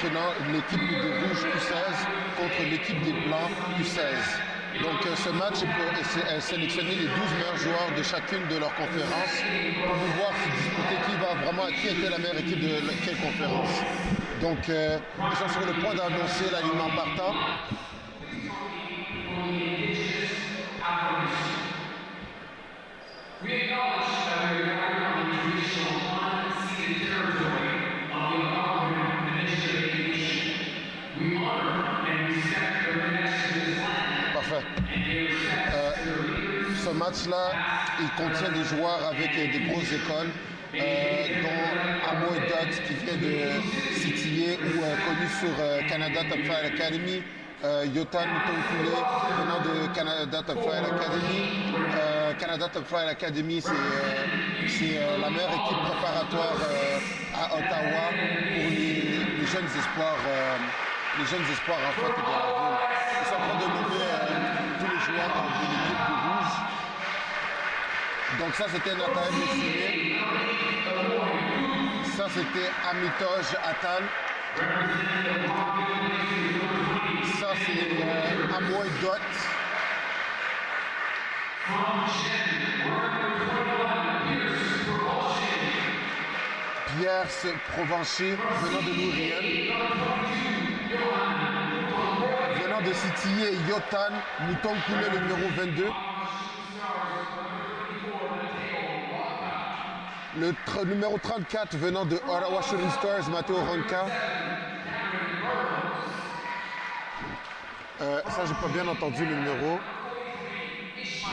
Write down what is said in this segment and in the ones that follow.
entraînant l'équipe des Rouges U16 contre l'équipe des Blancs U16. Donc ce match est sélectionné les 12 meilleurs joueurs de chacune de leurs conférences pour pouvoir se disputer qui était la meilleure équipe de quelle conférence. Donc ils sont sur le point d'annoncer l'alignement partant. We acknowledge that we are acting on the traditional unceded territory of the Algonquin Peninsula Nation. We honor and respect the connection to this land. Parfait. Ce match-là, il contient des joueurs avec des grosses écoles, dont Amo Dot qui vient de City ou connu sur Canada Top Flight Academy. Yotan Mutonkule venant de Canada Top Flight Academy. Canada Top Flight Academy, c'est la meilleure équipe préparatoire à Ottawa pour les jeunes espoirs en fait de la ville. Ils sont en train de nommer tous les joueurs de l'équipe de Rouge. Donc ça c'était Nathalie Messinier. Ça c'était Amitoj Attal. Ça c'est Amoy Dot. Pierre Provencher venant de Louriel. Venant de City, Yotan Mutonkule le numéro 22. Le numéro 34 venant de Ottawa Shooting Stars, Matteo Ronca. Ça, j'ai pas bien entendu le numéro.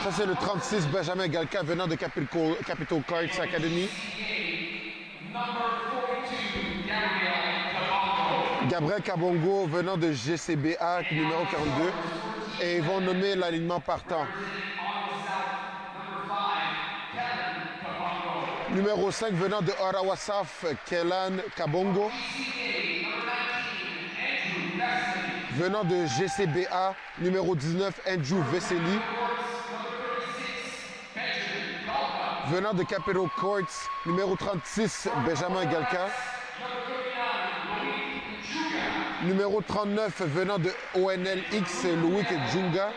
Ça, c'est le 36, Benjamin Galka, venant de Capital Cards Academy. Gabriel Kabongo, venant de GCBA, numéro 42. Et ils vont nommer l'alignement partant. Numéro 5, venant de Ottawa South, Kellan Kabongo. Venant de GCBA, numéro 19, Andrew Vesely. Venant de Capital Courts, numéro 36, Benjamin Galka. Numéro 39, venant de ONLX, Louis Djunga.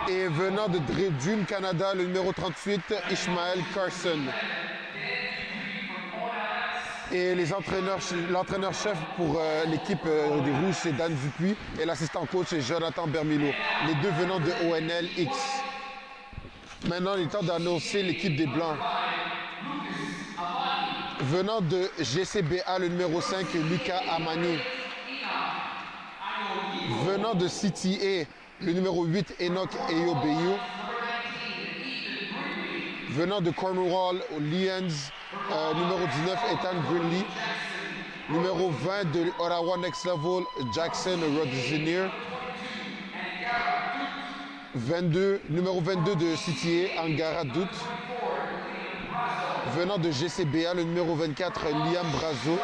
Et venant de Dune Canada, le numéro 38, Ishmael Carson. Et l'entraîneur-chef pour l'équipe des Rouges, c'est Dan Dupuis. Et l'assistant coach, c'est Jonathan Bermilo. Les deux venant de ONLX. Maintenant, il est temps d'annoncer l'équipe des Blancs. Venant de GCBA, le numéro 5, Lucas Amani. Venant de CTA, le numéro 8, Enoch Eyobeyo. Venant de Cornwall, Lions, numéro 19, Ethan Greenlee. Numéro 20 de Ottawa Next Level, Jackson Rodzinir. Numéro 22 de CTA, Angara Dout. Venant de GCBA, le numéro 24, Liam Brazo.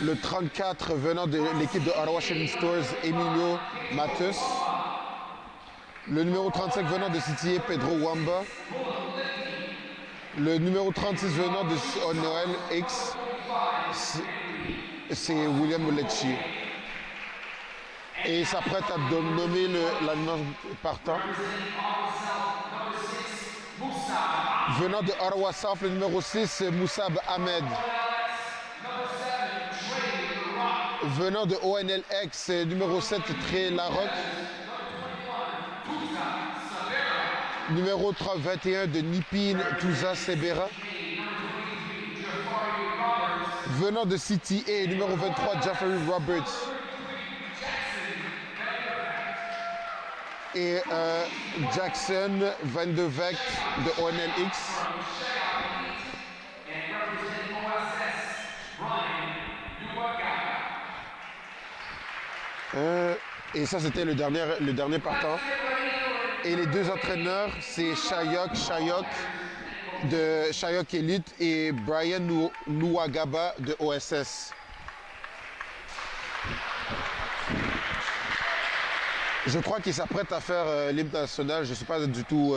Le 34, venant de l'équipe de Ottawa Shooting Stars, Emilio Matus. Le numéro 35, venant de CTA, Pedro Wamba. Le numéro 36, venant de Noël X, c'est William Olecchi. Et il s'apprête à nommer l'alliement partant. Venant de Ottawa South, le numéro 6, Moussab Ahmed. Venant de ONLX, numéro 7, Trey Larocque. Numéro 21 de Nipin Touza Sebera. Venant de CTA, numéro 23, Jeffrey Roberts. Et Jackson Van de Vecht de ONLX. Et ça, c'était le dernier partant. Et les deux entraîneurs, c'est Shayok de Shayok Elite et Brian Nouagaba de OSS. Je crois qu'il s'apprête à faire l'hymne national. Je ne sais pas du tout.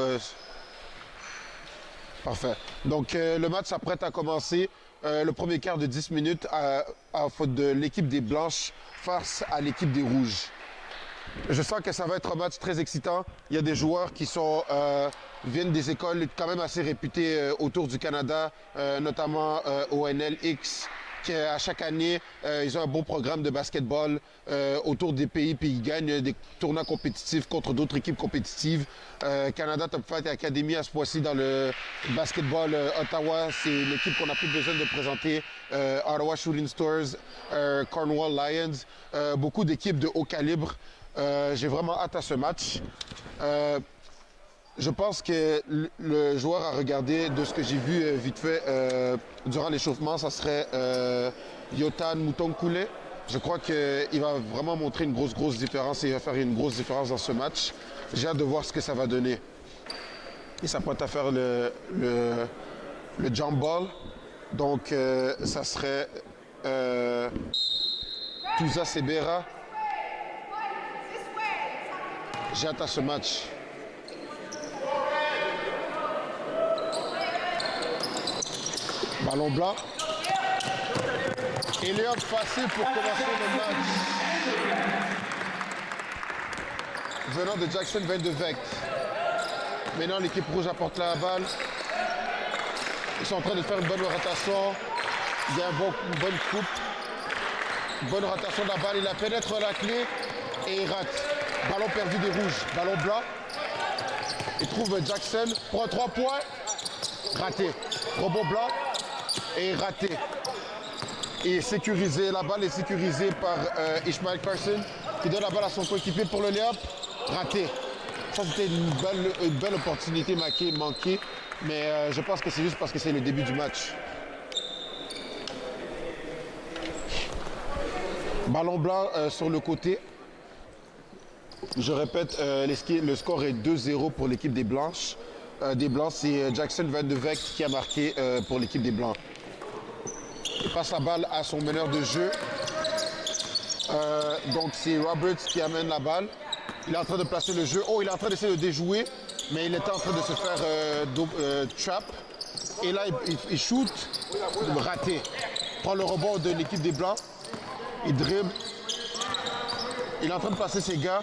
Parfait. Donc, le match s'apprête à commencer. Le premier quart de 10 minutes à faute de l'équipe des Blanches face à l'équipe des Rouges. Je sens que ça va être un match très excitant. Il y a des joueurs qui viennent des écoles quand même assez réputées autour du Canada, notamment ONLX, qui à chaque année, ils ont un bon programme de basketball autour des pays, puis ils gagnent des tournois compétitifs contre d'autres équipes compétitives. Canada Top Fight et Academy à ce point-ci dans le basketball Ottawa, c'est l'équipe qu'on n'a plus besoin de présenter. Ottawa Shooting Stars, Cornwall Lions, beaucoup d'équipes de haut calibre. J'ai vraiment hâte à ce match. Je pense que le joueur à regarder, de ce que j'ai vu vite fait durant l'échauffement, ça serait Yotan Mutonkule. Je crois qu'il va vraiment montrer une grosse différence et il va faire une grosse différence dans ce match. J'ai hâte de voir ce que ça va donner. Il s'apprête à faire le jump ball. Donc, ça serait Tusa Sebera. J'ai hâte à ce match. Ballon blanc. Elliott facile pour commencer le match. Venant de Jackson Van de Vecht. Maintenant, l'équipe rouge apporte la balle. Ils sont en train de faire une bonne rotation. Il y a une bonne coupe. Bonne rotation de la balle. Il la pénètre la clé et il rate. Ballon perdu des rouges. Ballon blanc. Il trouve Jackson. Prend 3 points. Raté. Rebond blanc. Et raté. Et sécurisé. La balle est sécurisée par Ishmael Carson. Qui donne la balle à son coéquipier pour le layup. Raté. Ça, c'était une belle opportunité manquée. Mais je pense que c'est juste parce que c'est le début du match. Ballon blanc sur le côté. Je répète, le score est 2-0 pour l'équipe des Blanches. Des Blancs, c'est Jackson Van de Vecht qui a marqué pour l'équipe des Blancs. Il passe la balle à son meneur de jeu. Donc c'est Roberts qui amène la balle. Il est en train de placer le jeu. Oh, il est en train d'essayer de déjouer, mais il était en train de se faire trap. Et là, il shoot, raté. Prend le rebond de l'équipe des Blancs. Il dribble. Il est en train de passer ses gars.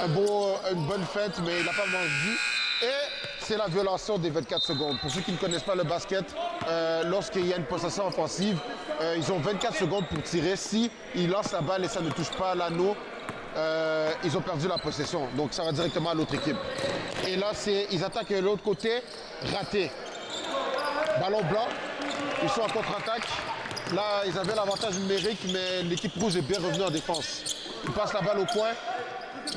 Une bonne fête, mais il n'a pas vendu. Et c'est la violation des 24 secondes. Pour ceux qui ne connaissent pas le basket, lorsqu'il y a une possession offensive, ils ont 24 secondes pour tirer. Si ils lancent la balle et ça ne touche pas l'anneau, ils ont perdu la possession. Donc ça va directement à l'autre équipe. Et là, ils attaquent de l'autre côté, raté. Ballon blanc, ils sont en contre-attaque. Là, ils avaient l'avantage numérique, mais l'équipe rouge est bien revenue en défense. Ils passent la balle au point.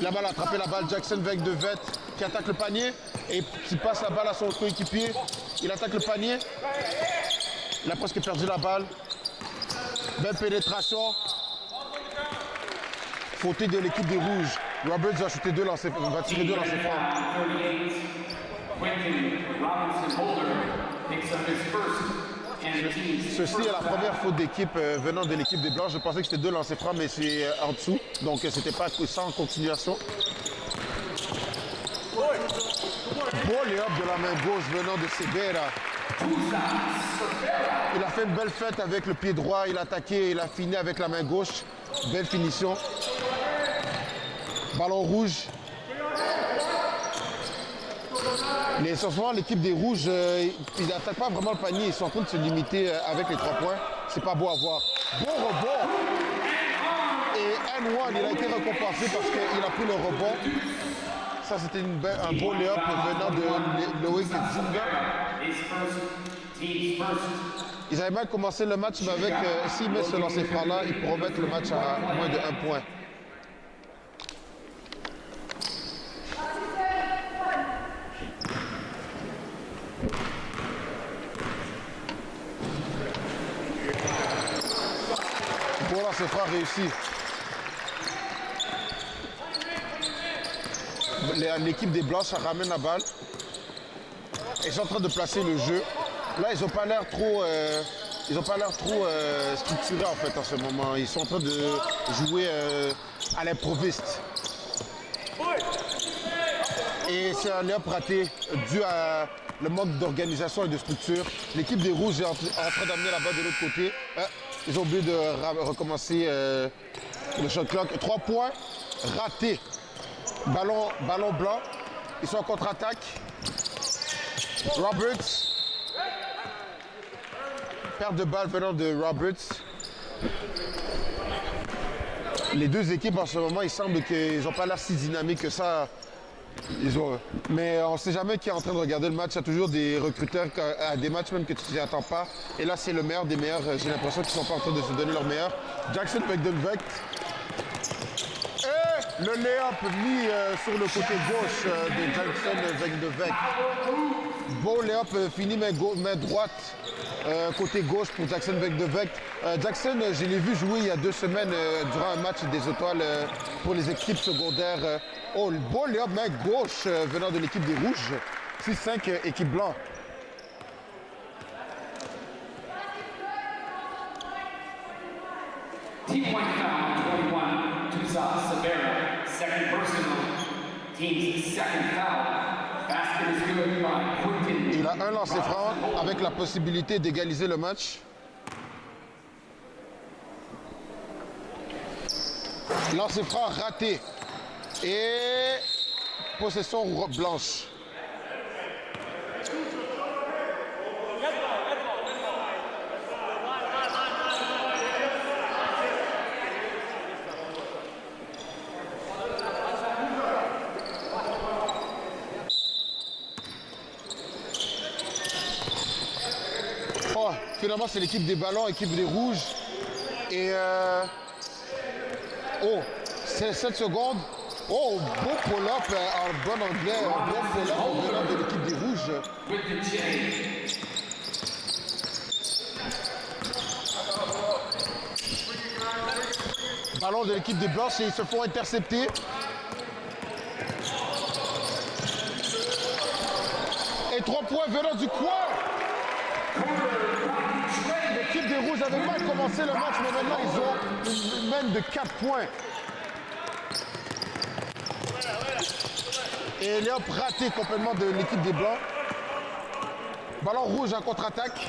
Il a mal attrapé la balle, Jackson Van de Vecht qui attaque le panier et qui passe la balle à son coéquipier. Il attaque le panier. Il a presque perdu la balle. Belle pénétration. Fautée de l'équipe des Rouges. Roberts va tirer 2 lancers francs. Ceci est la première faute d'équipe venant de l'équipe des Blancs. Je pensais que c'était 2 lancers francs, mais c'est en dessous. Donc c'était pas sans continuation. Bon layup de la main gauche venant de Sebera. Il a fait une belle fête avec le pied droit. Il a attaqué, il a fini avec la main gauche. Belle finition. Ballon rouge. Mais souvent, l'équipe des Rouges, ils n'attaquent pas vraiment le panier. Ils sont en train de se limiter avec les 3 points. C'est pas beau à voir. Bon rebond. Et N1, il a été récompensé parce qu'il a pris le rebond. Ça, c'était un beau layup venant de Loïc Zinga. Ils avaient mal commencé le match, mais avec s'ils mettent ce lancer franc-là, ils pourront mettre le match à moins de 1 point. Bon lancer franc réussi. L'équipe des Blancs, ça ramène la balle. Ils sont en train de placer le jeu. Là, ils n'ont pas l'air trop, structurés en fait en ce moment. Ils sont en train de jouer à l'improviste. Et c'est un layup raté dû à le manque d'organisation et de structure. L'équipe des Rouges est en train d'amener la balle de l'autre côté. Ils ont oublié de recommencer le shot clock. 3 points ratés. Ballon blanc. Ils sont en contre-attaque. Roberts. Perte de balle venant de Roberts. Les deux équipes en ce moment, il semble qu'ils n'ont pas l'air si dynamiques que ça. Mais on ne sait jamais qui est en train de regarder le match. Il y a toujours des recruteurs à des matchs même que tu n'y attends pas. Et là, c'est le meilleur des meilleurs. J'ai l'impression qu'ils ne sont pas en train de se donner leur meilleur. Jackson Vegdenvect. Et le layup mis sur le côté gauche de Jackson Vegdenvect. Beau layup fini main droite. Côté gauche pour Jackson Vegdenvect. Jackson, je l'ai vu jouer il y a 2 semaines durant un match des étoiles pour les équipes secondaires. Oh, le beau layup main gauche venant de l'équipe des Rouges. 6-5 équipe blanc. Team point foul, 21, Tusa Severa, second personal, team's second foul. Basket is good by Quinton. Il a un lancer franc avec la possibilité d'égaliser le match. Lancer franc raté. Et possession blanche. Oh, finalement, c'est l'équipe des ballons, équipe des rouges. Et oh, c'est 7 secondes. Oh, beau pull-up en bon anglais, beau pull-up venant de l'équipe des rouges. Ballon de l'équipe des blancs et ils se font intercepter. Et 3 points venant du coin. L'équipe des rouges avait mal commencé le match, mais maintenant ils ont une mène de 4 points. Et Léop raté complètement de l'équipe des Blancs. Ballon rouge en contre-attaque.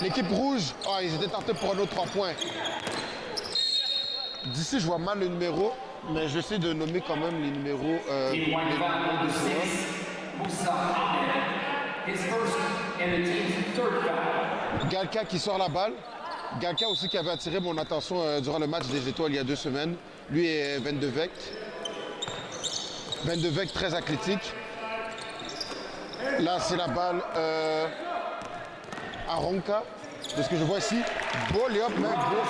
L'équipe rouge, oh, ils étaient tentés pour un autre 3 points. D'ici, je vois mal le numéro, mais j'essaie de nommer quand même les numéros de Galka qui sort la balle. Galka aussi qui avait attiré mon attention durant le match des étoiles il y a 2 semaines. Lui est Vegdenvect. Vegdenvect très athlétique. Là, c'est la balle à Ronka. De ce que je vois ici. Beau Léop, main gauche.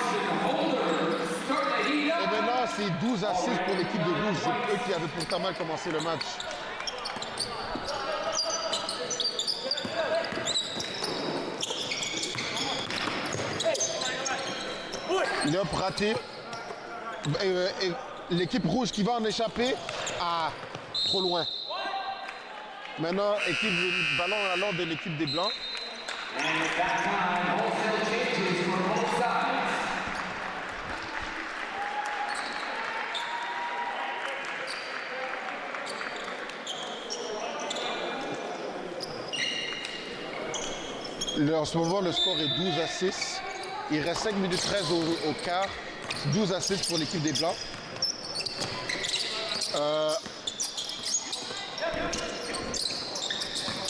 Et maintenant, c'est 12 à 6 pour l'équipe de rouge. Eux qui avaient pourtant mal commencé le match. Léop raté. L'équipe rouge qui va en échapper. Ah, trop loin. Maintenant, ballon allant de l'équipe des Blancs. En ce moment, le score est 12 à 6. Il reste 5 minutes 13 au quart. 12 à 6 pour l'équipe des Blancs.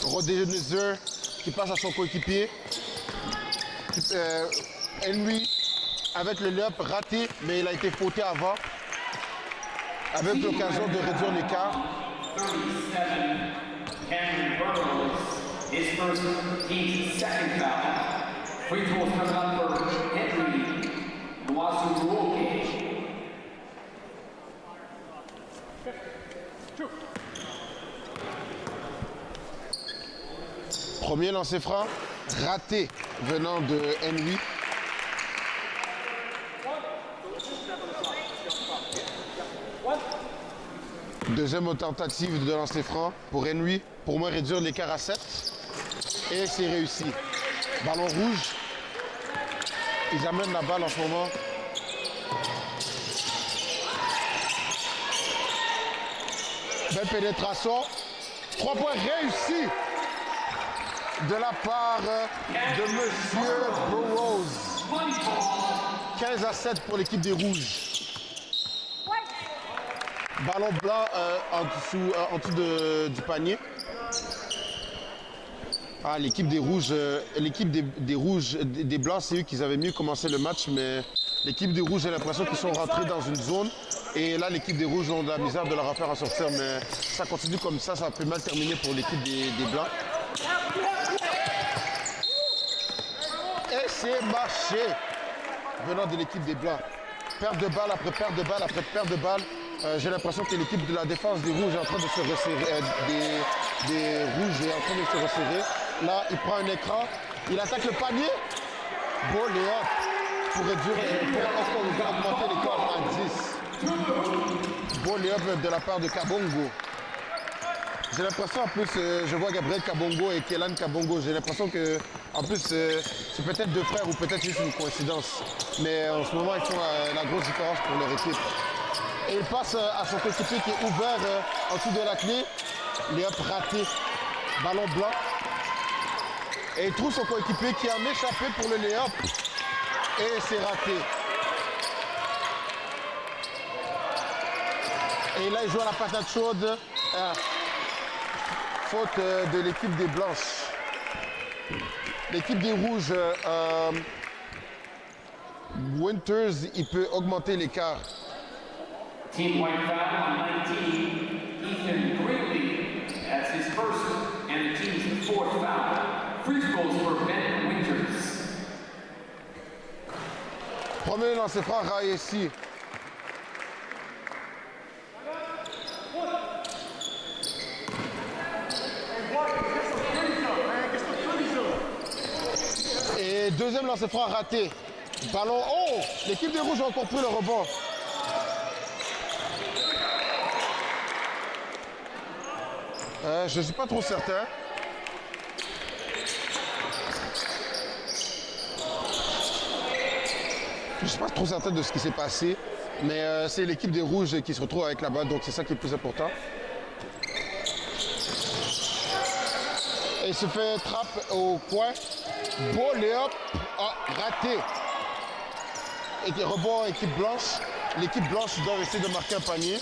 Rodenzer qui passe à son coéquipier. Henry avec le layup raté, mais il a été fauté avant. Avec l'occasion de réduire l'écart. His first team's second foul. Free throws coming up for Henry Mwasuruoke. Premier lancer franc, raté venant de Henry. Deuxième tentative de lancer franc pour Henry, pour moins réduire l'écart à 7. Et c'est réussi. Ballon rouge. Ils amènent la balle en ce moment Belle pénétration. 3 points réussis de la part de Monsieur Burroughs. 15-7 pour l'équipe des Rouges. Ballon blanc en dessous du panier. Ah, l'équipe des Rouges, des Blancs, c'est eux qui avaient mieux commencé le match, mais l'équipe des Rouges, j'ai l'impression qu'ils sont rentrés dans une zone. Et là, l'équipe des Rouges ont de la misère de leur faire en sortir, mais ça continue comme ça peut mal terminer pour l'équipe des Blancs. Et c'est marché venant de l'équipe des Blancs. Perte de balle après perte de balle après perte de balle. J'ai l'impression que l'équipe de la défense des Rouges est en train de se resserrer. Des Rouges est en train de se resserrer. Là, il prend un écran. Il attaque le panier. Beau layup pour augmenter l'écart à 10. Beau layup de la part de Kabongo. J'ai l'impression, en plus, je vois Gabriel Kabongo et Kélan Kabongo. J'ai l'impression que, en plus, c'est peut-être deux frères ou peut-être juste une coïncidence. Mais en ce moment, ils font la grosse différence pour leur équipe. Et il passe à son coéquipier qui est ouvert en dessous de la clé. Layup raté. Ballon blanc. Et il trouve son coéquipier qui a échappé pour le layup. Et c'est raté. Et là, il joue à la patate chaude. Faute de l'équipe des Blanches. L'équipe des Rouges, Winters, il peut augmenter l'écart. Team white foul on 19, Ethan Gridley. That's his first and the team's fourth foul. Free throws for Ben Winters. Premier lancer franc, Raïssi. Et deuxième lancer franc raté. Ballon. Oh! L'équipe des Rouges a encore pris le rebond. Je ne suis pas trop certain. Je ne suis pas trop certain de ce qui s'est passé. Mais c'est l'équipe des Rouges qui se retrouve avec la balle. Donc c'est ça qui est le plus important. Et il se fait trappe au coin. Beau layup raté. Et rebond équipe blanche. L'équipe blanche doit essayer de marquer un panier.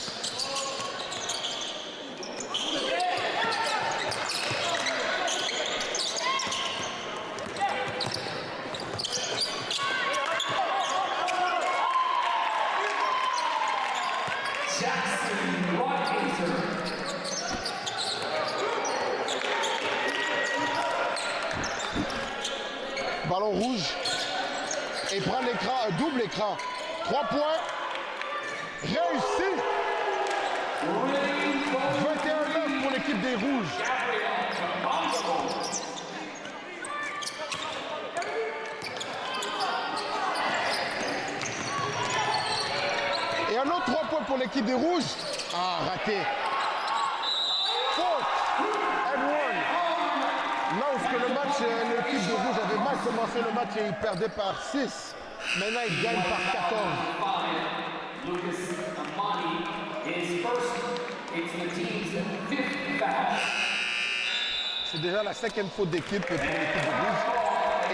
Ballon rouge. Et prend l'écran, un double écran. 3 points. Réussi. 21-9 pour l'équipe des Rouges. Et un autre 3 points pour l'équipe des Rouges. Ah, raté. Faute. And one. Là où le match, l'équipe de Rouge avait mal commencé le match et il perdait par 6. Maintenant, il gagne par 14. C'est déjà la 5e faute d'équipe pour l'équipe de Rouge.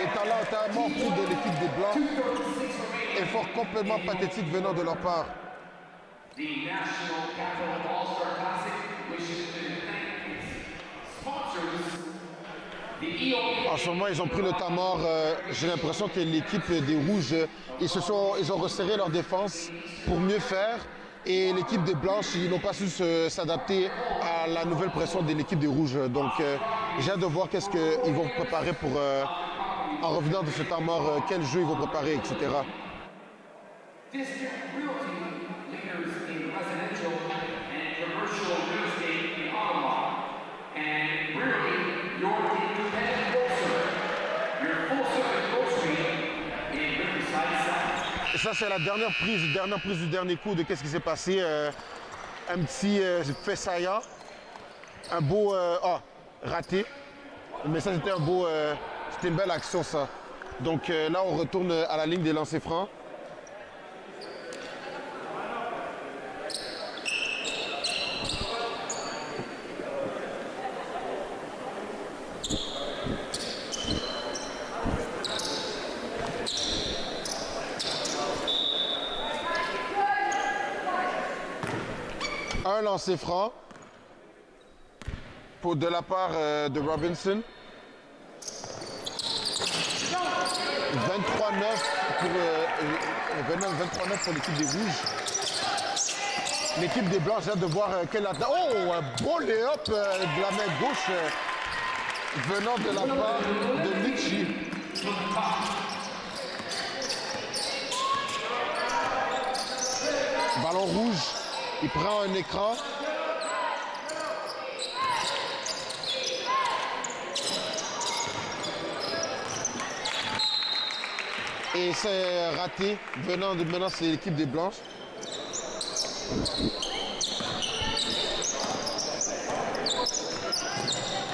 Et talentement pris de l'équipe des Blancs. Effort complètement pathétique venant de leur part. En ce moment, ils ont pris le temps mort. J'ai l'impression que l'équipe des Rouges, ils ont resserré leur défense pour mieux faire. Et l'équipe des Blanches, ils n'ont pas su s'adapter à la nouvelle pression de l'équipe des Rouges. Donc, j'ai hâte de voir qu'est-ce qu'ils vont préparer pour, en revenant de ce temps mort, quel jeu ils vont préparer, etc. Et ça, c'est la dernière prise du dernier coup de qu'est-ce qui s'est passé. Un petit fait saillant. Un beau raté. Mais ça, c'était c'était une belle action, ça. Donc là, on retourne à la ligne des lancers francs. lancers francs de la part de Robinson. 23-9 pour l'équipe des Rouges. L'équipe des Blancs, j'ai hâte de voir quelle attaque. Oh, un bon lay-up de la main gauche venant de la part de Litchi. Ballon rouge, il prend un écran. Et c'est raté, maintenant c'est l'équipe des Blanches.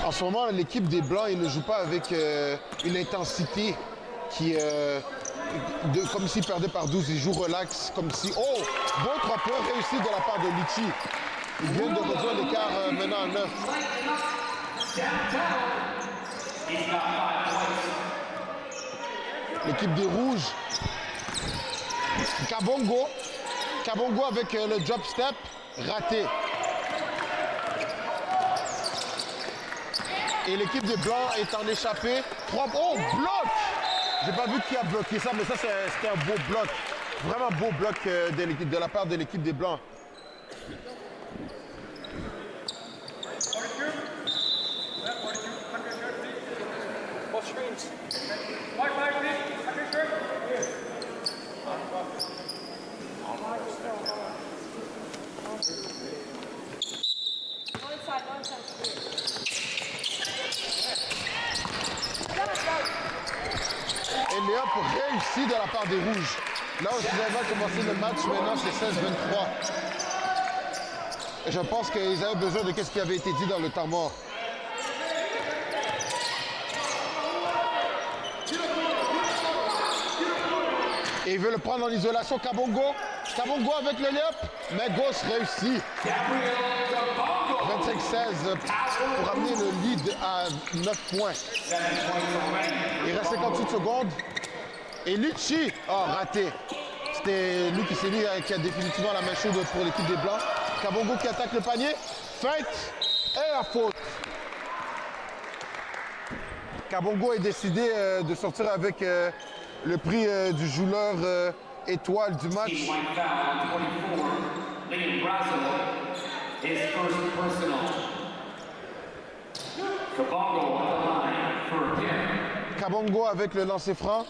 En ce moment, l'équipe des Blancs, ils ne jouent pas avec une intensité qui comme s'ils perdaient par 12, ils jouent relax, comme si... Oh! Bon 3 points réussi de la part de Litchi. Ils viennent de réduire l'écart maintenant à 9. L'équipe des Rouges. Kabongo. Kabongo avec le drop step. Raté. Et l'équipe des Blancs est en échappée. 3... Oh, bloc! J'ai pas vu qui a bloqué ça, mais ça, c'était un beau bloc. Vraiment beau bloc de la part de l'équipe des Blancs. Et Léop réussit de la part des Rouges. Là où ils avaient commencé le match, maintenant c'est 16-23. Je pense qu'ils avaient besoin de ce qui avait été dit dans le temps mort. Et il veut le prendre en isolation, Kabongo. Kabongo avec le Léop, mais gauche réussit. 25-16 pour amener le lead à 9 points. Il reste 58 secondes. Et Litchi, raté. C'était lui qui a définitivement la main chaude pour l'équipe des Blancs. Kabongo qui attaque le panier. Feinte et la faute. Kabongo est décidé de sortir avec le prix du joueur étoile du match. Kabongo avec le lancer franc.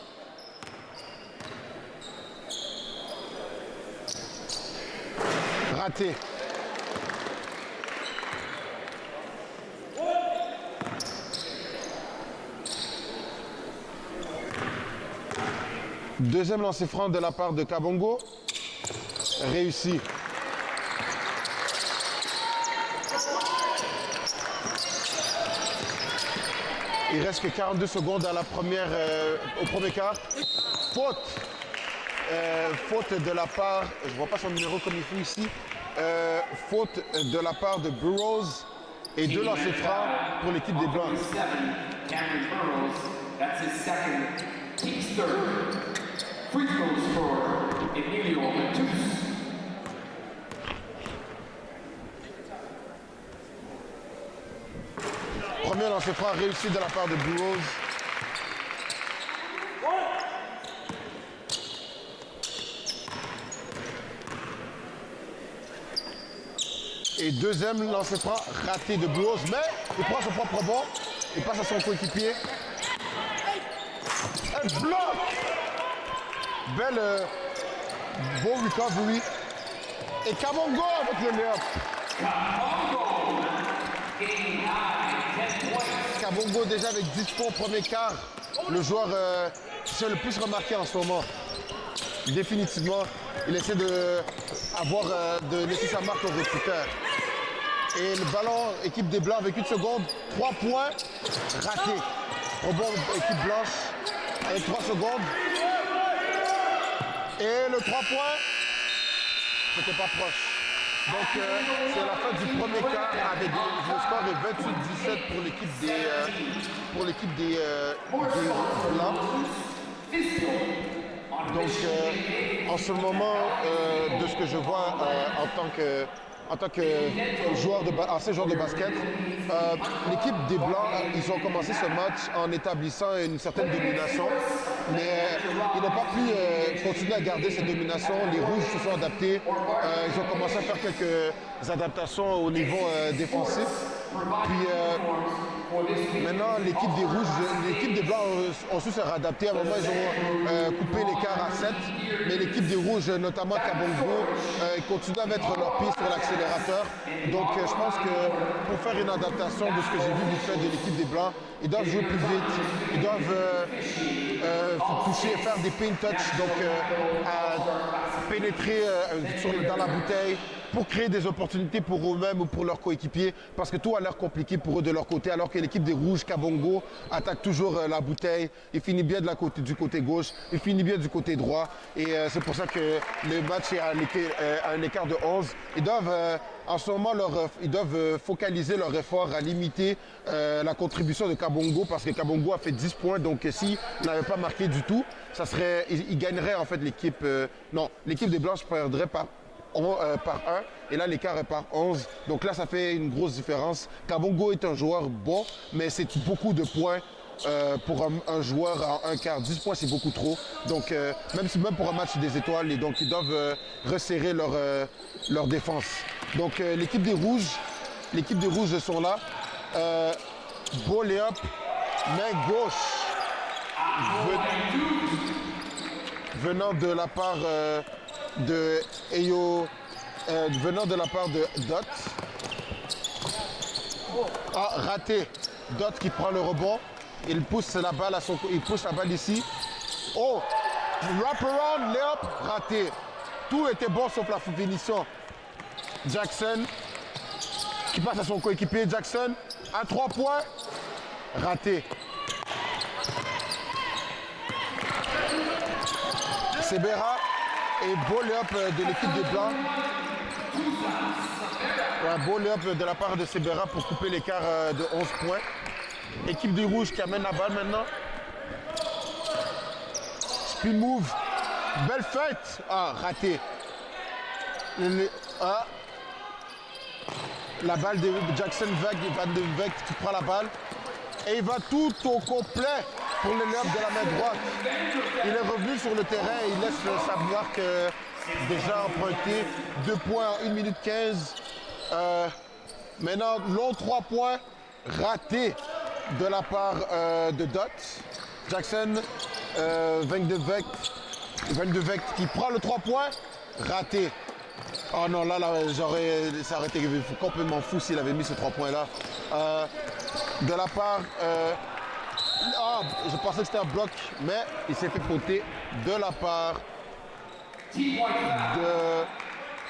Raté. Deuxième lancer franc de la part de Kabongo. Réussi. Il reste que 42 secondes à la première, au premier quart. Faute. Faute de la part, je ne vois pas son numéro comme il faut ici. Faute de la part de Burroughs et 2 lancers francs pour l'équipe des Blancs. Premier lancer franc réussi de la part de Burroughs. Et deuxième lancer franc raté de Burroughs, mais il prend son propre rebond. Il passe à son coéquipier. Un bloc! Belle, beau recovery. Et Kabongo avec le layup. Kabongo déjà avec 10 points au premier quart. Le joueur qui s'est le plus remarqué en ce moment. Définitivement, il essaie de laisser sa marque au recruteur. Et le ballon, équipe des Blancs avec 1 seconde. 3 points, raté. Rebond, équipe blanche avec 3 secondes. Et le 3 points, c'était pas proche. Donc c'est la fin du premier quart avec le score est 28-17 pour l'équipe des Blancs. Donc en ce moment, de ce que je vois en tant que en tant que ancien joueur de basket. L'équipe des Blancs, ils ont commencé ce match en établissant une certaine domination, mais ils n'ont pas pu continuer à garder cette domination. Les Rouges se sont adaptés. Ils ont commencé à faire quelques adaptations au niveau défensif. Puis maintenant, l'équipe des Rouges, l'équipe des Blancs ont su se réadapter. À un moment, ils ont coupé l'écart à 7. Mais l'équipe des Rouges, notamment Kabongo, ils continuent à mettre leur pied sur l'accélérateur. Donc je pense que pour faire une adaptation de ce que j'ai vu du fait de l'équipe des Blancs, ils doivent jouer plus vite. Ils doivent toucher, faire des paint touch, donc pénétrer dans la bouteille, pour créer des opportunités pour eux-mêmes ou pour leurs coéquipiers, parce que tout a l'air compliqué pour eux de leur côté, alors que l'équipe des Rouges, Kabongo, attaque toujours la bouteille. Il finit bien du côté gauche, il finit bien du côté droit, et c'est pour ça que le match est à un écart de 11. Ils doivent, en ce moment, ils doivent focaliser leur effort à limiter la contribution de Kabongo, parce que Kabongo a fait 10 points, donc s'il n'avait pas marqué du tout, il gagnerait en fait l'équipe. Non, l'équipe des Blanches perdrait par 1, et là l'écart est par 11, donc là ça fait une grosse différence. Kabongo est un joueur bon, mais c'est beaucoup de points pour un joueur en un quart. 10 points, c'est beaucoup trop, donc même pour un match des étoiles, et donc ils doivent resserrer leur défense. Donc l'équipe des Rouges sont là. Beau lay-up, main gauche venant de la part de Eyo, venant de la part de Dot. Ah, raté. Dot qui prend le rebond. Il pousse la balle ici. Oh, wraparound, layup, raté. Tout était bon sauf la finition. Jackson qui passe à son coéquipier. Jackson, à 3 points, raté. Sebera. Et beau lay-up de l'équipe des Blancs. Un beau lay-up de la part de Sebera pour couper l'écart de 11 points. Équipe des Rouges qui amène la balle maintenant. Spin move. Belle fête. Ah, raté. La balle de Jackson Van de Vecht qui prend la balle. Et il va tout au complet pour le layup de la main droite. Il est revenu sur le terrain et il laisse savoir que déjà emprunté 2 points en 1 minute 15. Maintenant, long 3 points raté de la part de Dot. Jackson, Van de Vecht qui prend le 3 points, raté. Oh non, là ça aurait été complètement fou s'il avait mis ce 3 points là. De la part... je pensais que c'était un bloc, mais il s'est fait poter de la part de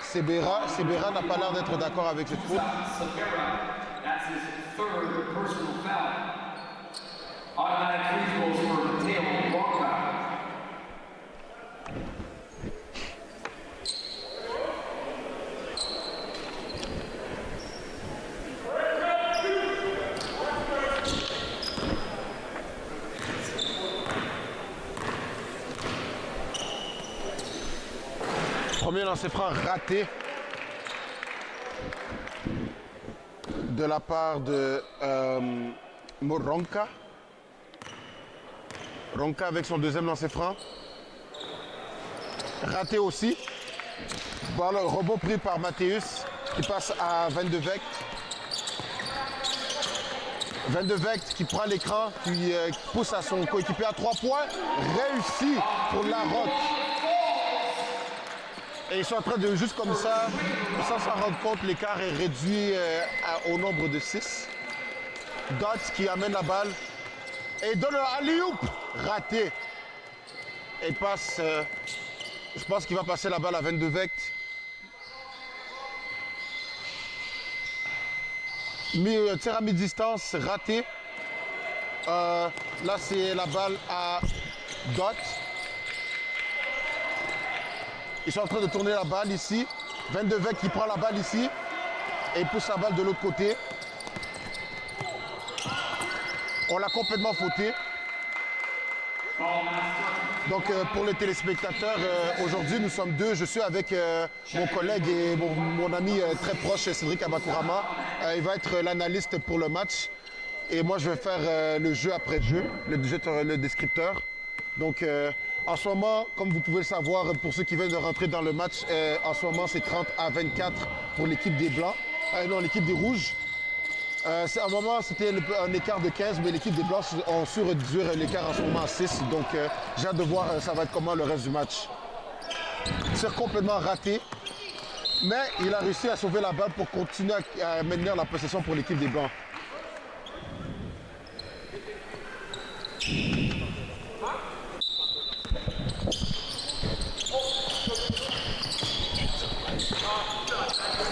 Sebera. Sebera n'a pas l'air d'être d'accord avec cette faute. Premier lancer franc raté de la part de Ronka. Ronka avec son deuxième lancer franc. Raté aussi. Bon, rebond pris par Mathéus qui passe à Van de Vecht. Van de Vecht qui prend l'écran, qui pousse à son coéquipier à 3 points. Réussi pour Larocque. Et ils sont en train de, juste comme ça, sans s'en rendre compte, l'écart est réduit au nombre de 6. Dot qui amène la balle et donne un alley-oop raté. Et passe, je pense qu'il va passer la balle à Van de Vecht. Tir à mi-distance raté. Là c'est la balle à Dot. Ils sont en train de tourner la balle ici. Van de Vecht qui prend la balle ici. Et il pousse la balle de l'autre côté. On l'a complètement fauté. Donc pour les téléspectateurs, aujourd'hui nous sommes deux. Je suis avec mon collègue et mon ami très proche, Cédric Abakourama. Il va être l'analyste pour le match. Et moi je vais faire le jeu après jeu, le descripteur. Donc en ce moment, comme vous pouvez le savoir, pour ceux qui viennent de rentrer dans le match, en ce moment c'est 30-24 pour l'équipe des Blancs. Non, l'équipe des Rouges. À un moment, c'était un écart de 15, mais l'équipe des Blancs ont su réduire l'écart en ce moment à 6. Donc, j'ai hâte de voir ça va être comment le reste du match. C'est complètement raté, mais il a réussi à sauver la balle pour continuer à maintenir la possession pour l'équipe des Blancs.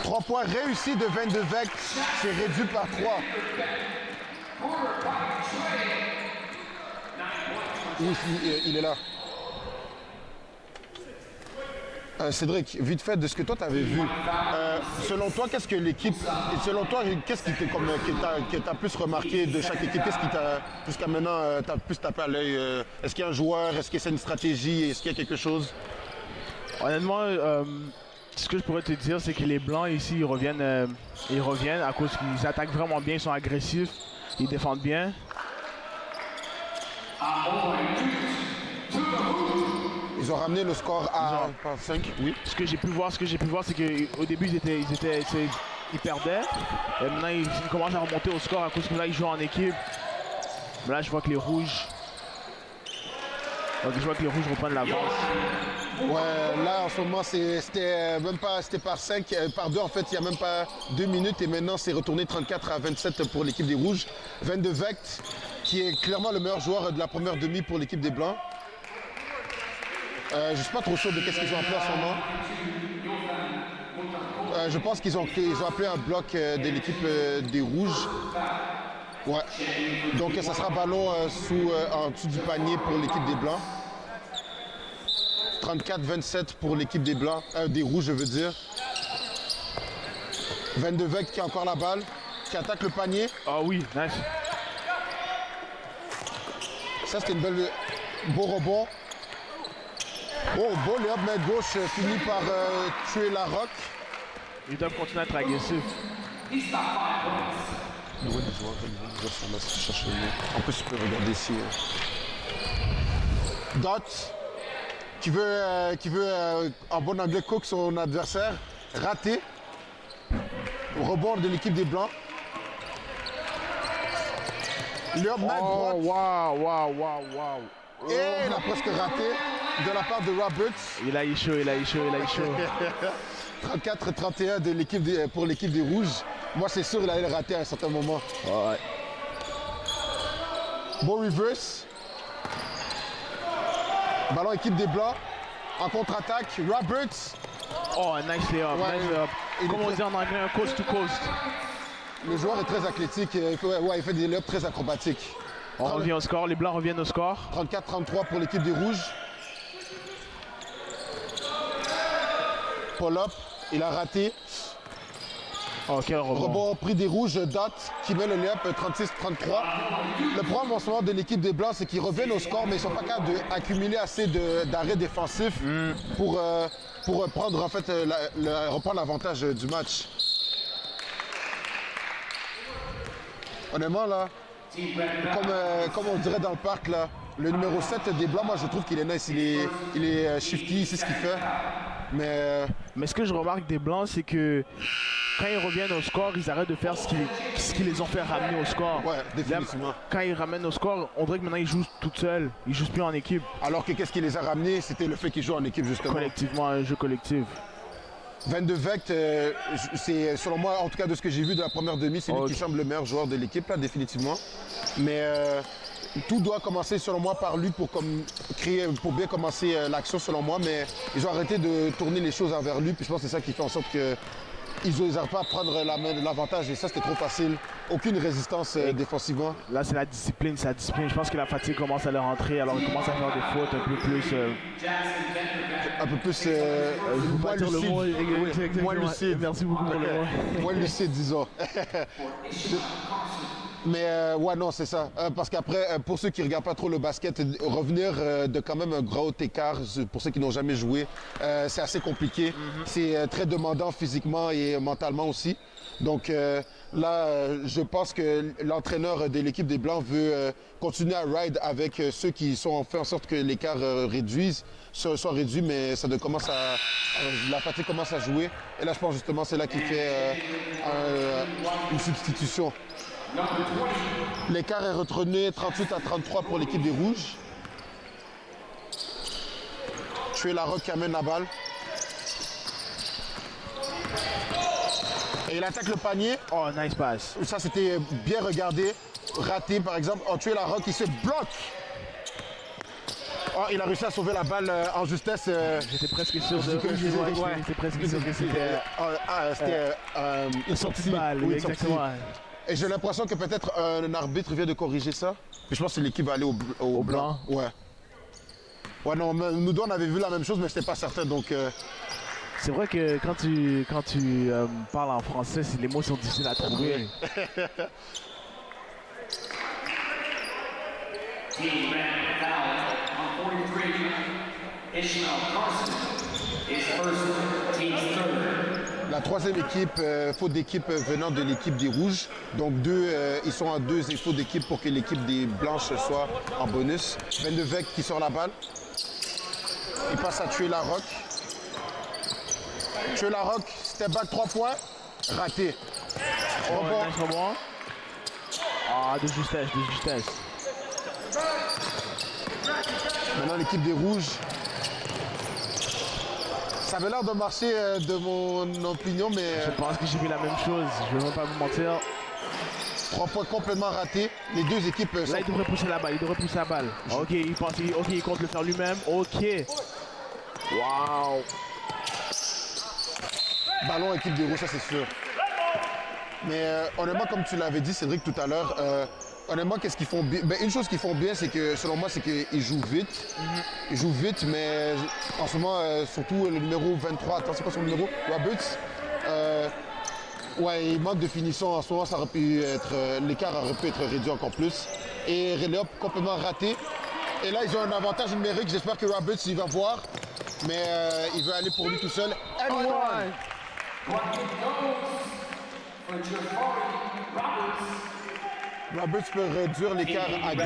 Trois points réussis de 22 Vect, c'est réduit par 3. Il est là. Cédric, vite fait de ce que toi tu avais vu, selon toi, qu'est-ce que l'équipe, selon toi, qu'est-ce qui t'a plus remarqué de chaque équipe? Qu'est-ce qui t'a, jusqu'à maintenant, t'as plus tapé à l'œil? Est-ce qu'il y a un joueur? Est-ce que c'est une stratégie? Est-ce qu'il y a quelque chose? Honnêtement, ce que je pourrais te dire, c'est que les Blancs ici, ils reviennent à cause qu'ils attaquent vraiment bien, ils sont agressifs, ils défendent bien. Ils ont ramené le score à 5, oui. Ce que j'ai pu voir, c'est qu'au début, ils perdaient. Et maintenant, ils commencent à remonter au score à cause que là, ils jouent en équipe. Mais là, je vois que les Rouges reprennent l'avance. Ouais, là en ce moment c'était par 5, par 2 en fait, il n'y a même pas 2 minutes et maintenant c'est retourné 34-27 pour l'équipe des Rouges. 22 Vect qui est clairement le meilleur joueur de la première demi pour l'équipe des Blancs. Je ne suis pas trop sûr de qu'est-ce qu'ils ont appelé en ce moment. Je pense qu'ils ont appelé un bloc de l'équipe des Rouges. Ouais. Donc ça sera ballon en dessous du panier pour l'équipe des Blancs. 34-27 pour l'équipe des Blancs, des Rouges je veux dire. 22 Vect qui a encore la balle, qui attaque le panier. Ah oui, nice. Ça c'était une belle... Beau rebond. Oh, beau layup main gauche fini par tuer la roque. Ils doivent continuer à être agressifs. En plus tu peux regarder ici. Dot. Qui veut en bon anglais cook son adversaire, raté. Rebond de l'équipe des Blancs. Leur main droite. Wow. Et il a presque raté de la part de Roberts. Il a eu chaud. 34-31 pour l'équipe des Rouges. Moi c'est sûr qu'il allait le rater à un certain moment. Ouais. Bon reverse. Ballon équipe des Blancs, en contre-attaque, Roberts. Oh, nice layup, Ouais, nice layup. Comme on dit en anglais, un coast to coast. Le joueur est très athlétique, il fait des layups très acrobatiques. On revient au score, les Blancs reviennent au score. 34-33 pour l'équipe des Rouges. Pull-up, il a raté. Oh, quel rebond. Rebond pris des Rouges, Dot qui met le layup 36-33. Le problème en ce moment de l'équipe des Blancs, c'est qu'ils reviennent au score, mais ils ne sont pas capables d'accumuler assez d'arrêts défensifs pour prendre en fait reprendre l'avantage du match. Honnêtement là, comme on dirait dans le parc là, le numéro 7 des Blancs, moi je trouve qu'il est nice, il est shifty, c'est ce qu'il fait. Mais ce que je remarque des Blancs, c'est que quand ils reviennent au score, ils arrêtent de faire ce qui les ont fait ramener au score. Ouais, définitivement. Là, quand ils ramènent au score, on dirait que maintenant ils jouent tout seuls, ils jouent plus en équipe. Alors que qu'est-ce qui les a ramenés, c'était le fait qu'ils jouent en équipe justement. Collectivement, un jeu collectif. 22 Vect, c'est selon moi, en tout cas de ce que j'ai vu de la première demi, c'est lui qui semble le meilleur joueur de l'équipe là, définitivement. Mais tout doit commencer selon moi par lui pour bien commencer l'action selon moi. Mais ils ont arrêté de tourner les choses envers lui, puis je pense que c'est ça qui fait en sorte que ils n'arrivent pas à prendre l'avantage et ça c'était trop facile. Aucune résistance défensivement. Là c'est la discipline, c'est la discipline. Je pense que la fatigue commence à leur rentrer, alors ils commencent à faire des fautes un peu plus... moins lucide. Moins lucide. Merci beaucoup pour le mot. Moins lucide disons. Mais ouais, non, c'est ça. Parce qu'après, pour ceux qui ne regardent pas trop le basket, revenir de quand même un gros écart, pour ceux qui n'ont jamais joué, c'est assez compliqué. C'est très demandant physiquement et mentalement aussi. Donc là, je pense que l'entraîneur de l'équipe des Blancs veut continuer à ride avec ceux qui ont fait en sorte que l'écart soit réduit, mais ça commence la fatigue commence à jouer. Et là, je pense justement c'est là qu'il fait une substitution. L'écart est retourné 38-33 pour l'équipe des Rouges. Trey Larocque qui amène la balle. Et il attaque le panier. Oh, nice pass. Ça, c'était bien regardé. Raté, par exemple. Oh, Trey Larocque, il se bloque. Oh, il a réussi à sauver la balle en justesse. J'étais presque sûr de... J'étais presque sûr que c'était... une sortie de balle, oui, exactement. Et j'ai l'impression que peut-être un arbitre vient de corriger ça. Puis je pense que l'équipe va aller au blanc. Ouais. Ouais, non, nous deux, on avait vu la même chose, mais je n'étais pas certain, donc... C'est vrai que quand tu parles en français, les mots sont difficiles à trouver. La troisième équipe, faute d'équipe venant de l'équipe des Rouges. Donc ils sont à 2 et faute d'équipe pour que l'équipe des Blanches soit en bonus. Van de Veck qui sort la balle. Il passe à Trey Larocque. Trey Larocque, step back 3 points. Raté. Rebond. Ah, de justesse. Maintenant l'équipe des Rouges. Ça avait l'air de marcher de mon opinion, mais... Je pense que j'ai vu la même chose, je ne vais pas vous mentir. 3 points complètement ratés. Les deux équipes... Là, il devrait pousser la balle, Ok, il compte le faire lui-même. Ok. Waouh. Ballon équipe des Rouges, ça c'est sûr. Mais honnêtement, comme tu l'avais dit, Cédric, tout à l'heure, honnêtement, qu'est-ce qu'ils font bien? Ben, une chose qu'ils font bien, c'est que, selon moi, c'est qu'ils jouent vite. Ils jouent vite, mais en ce moment, surtout le numéro 23, attends, c'est quoi son numéro? Roberts. Ouais, il manque de finition. En ce moment, ça aurait pu être, l'écart aurait pu être réduit encore plus. Et Léop complètement raté. Et là, ils ont un avantage numérique. J'espère que Roberts, il va voir. Mais il veut aller pour lui tout seul. And one. Roberts peut réduire l'écart à 2.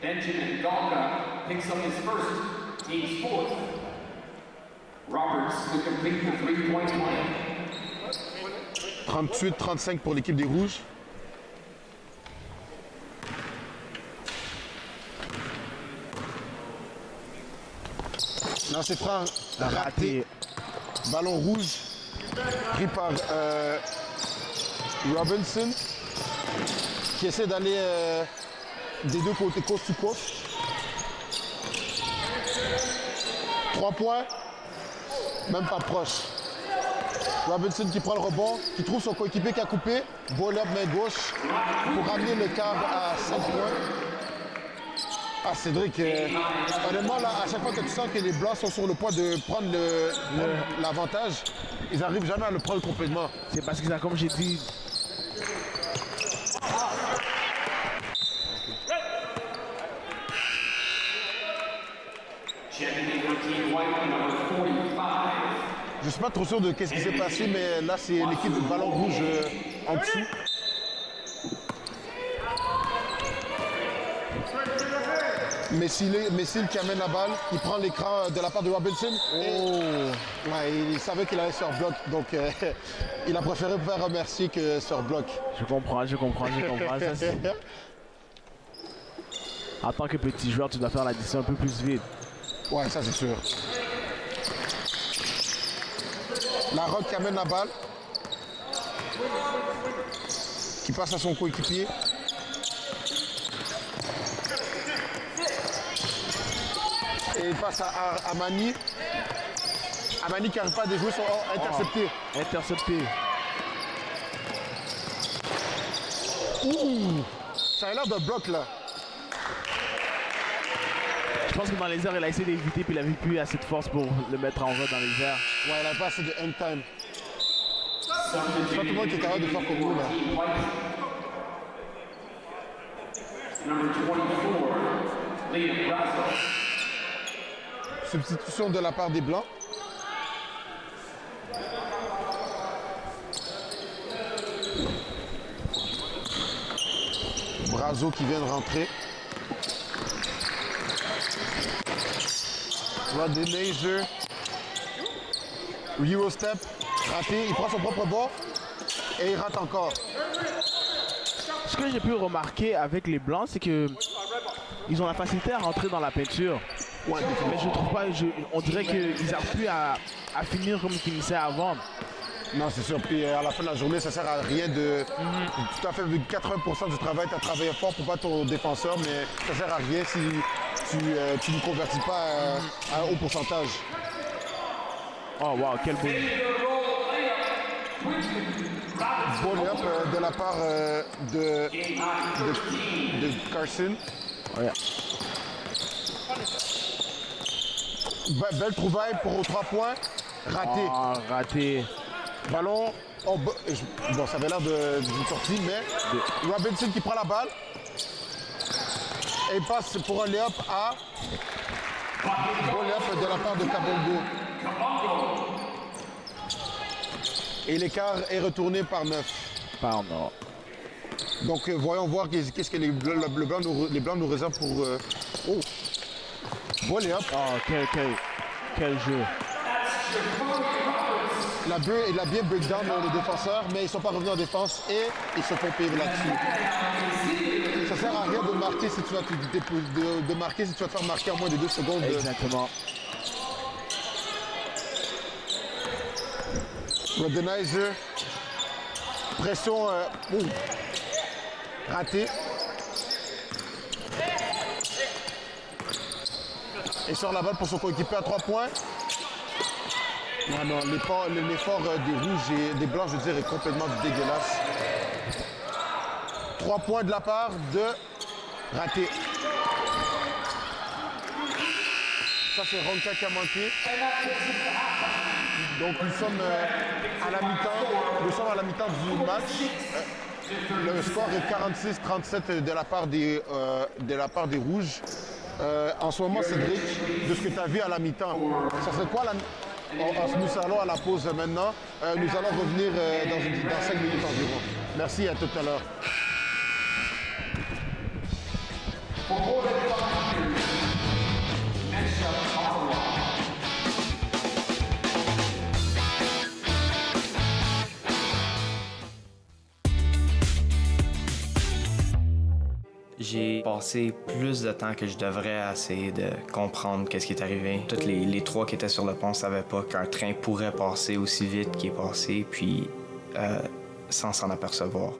Benjamin Golga picks up his first, team's fourth. Roberts to complete the three-point play. 38-35 pour l'équipe des Rouges. Lancer franc raté. Ballon rouge pris par Robinson qui essaie d'aller des deux côtés, coast to coast. 3 points, même pas proche. Robinson qui prend le rebond, qui trouve son coéquipier qui a coupé. Ball up main gauche pour ramener le quart à 5 points. Ah Cédric, honnêtement là, à chaque fois que tu sens que les Blancs sont sur le point de prendre l'avantage, ils n'arrivent jamais à le prendre complètement. C'est parce que, comme j'ai dit, je ne suis pas trop sûr de ce qui s'est passé, mais là c'est l'équipe de ballon rouge en dessous. Messil qui amène la balle, il prend l'écran de la part de Robinson. Ouais, il savait qu'il allait sur bloc, donc il a préféré faire remercier que sur bloc. Je comprends. Ça, en tant que petit joueur, tu dois faire l'addition un peu plus vite. Ouais, ça c'est sûr. Larocque qui amène la balle, qui passe à son coéquipier. Et il passe à Amani. Amani qui n'arrive pas à déjouer son intercepté. Intercepté. Ouh! Ça a l'air d'un bloc là. Je pense que dans les airs, il a essayé d'éviter puis il n'avait plus assez de force pour le mettre en route dans les airs. Ouais, il n'a pas assez de end time. C'est pas tout le monde qui est capable de faire comme nous là. Number 24, Liam Brazo. Substitution de la part des Blancs. Brazo qui vient de rentrer. Roddeneiser. Eurostep. Raté. Il prend son propre bord. Et il rate encore. Ce que j'ai pu remarquer avec les Blancs, c'est que ils ont la facilité à rentrer dans la peinture. Ouais, Mais je trouve pas, on dirait qu'ils n'arrivent plus à finir comme ils finissaient avant. non, c'est sûr. Puis à la fin de la journée, ça sert à rien de. Tu as fait 80% du travail, tu as travaillé fort pour battre ton défenseur, mais ça sert à rien si tu ne convertis pas à un haut pourcentage. Oh wow, quel beau. Bon layup de la part de Carson. Ouais. Belle trouvaille pour 3 points. Raté. Oh, raté. Ballon. Bon, ça avait l'air d'une sortie, mais Robinson qui prend la balle. Et il passe pour un layup à. Bon layup de la part de Kabongo. Et l'écart est retourné par 9. Pardon. Donc voyons voir qu'est-ce que les Blancs nous réservent pour... Oh! Bon layup. Oh, quel jeu. Il a bien breakdown le défenseur, mais ils ne sont pas revenus en défense et ils se font payer là-dessus. Ça ne sert à rien de marquer si tu vas te marquer si tu vas te faire marquer en moins de 2 secondes. Exactement. Roddeneiser. Pression. Raté. Et sort la balle pour son coéquipier à 3 points. Non, l'effort des rouges et des blancs, je veux dire, est complètement dégueulasse. 3 points de la part de Raté. Ça, c'est Ronka qui a manqué. Donc, nous sommes à la mi-temps. Nous sommes à la mi-temps du match. Le score est 46-37 de la part des rouges. En ce moment, Cédric, de ce que tu as vu à la mi-temps, ça serait quoi nous allons à la pause maintenant. Nous allons revenir dans 5 minutes environ. Merci, à tout à l'heure. J'ai passé plus de temps que je devrais à essayer de comprendre qu'est-ce qui est arrivé. Tous les 3 qui étaient sur le pont ne savaient pas qu'un train pourrait passer aussi vite qu'il est passé, puis sans s'en apercevoir.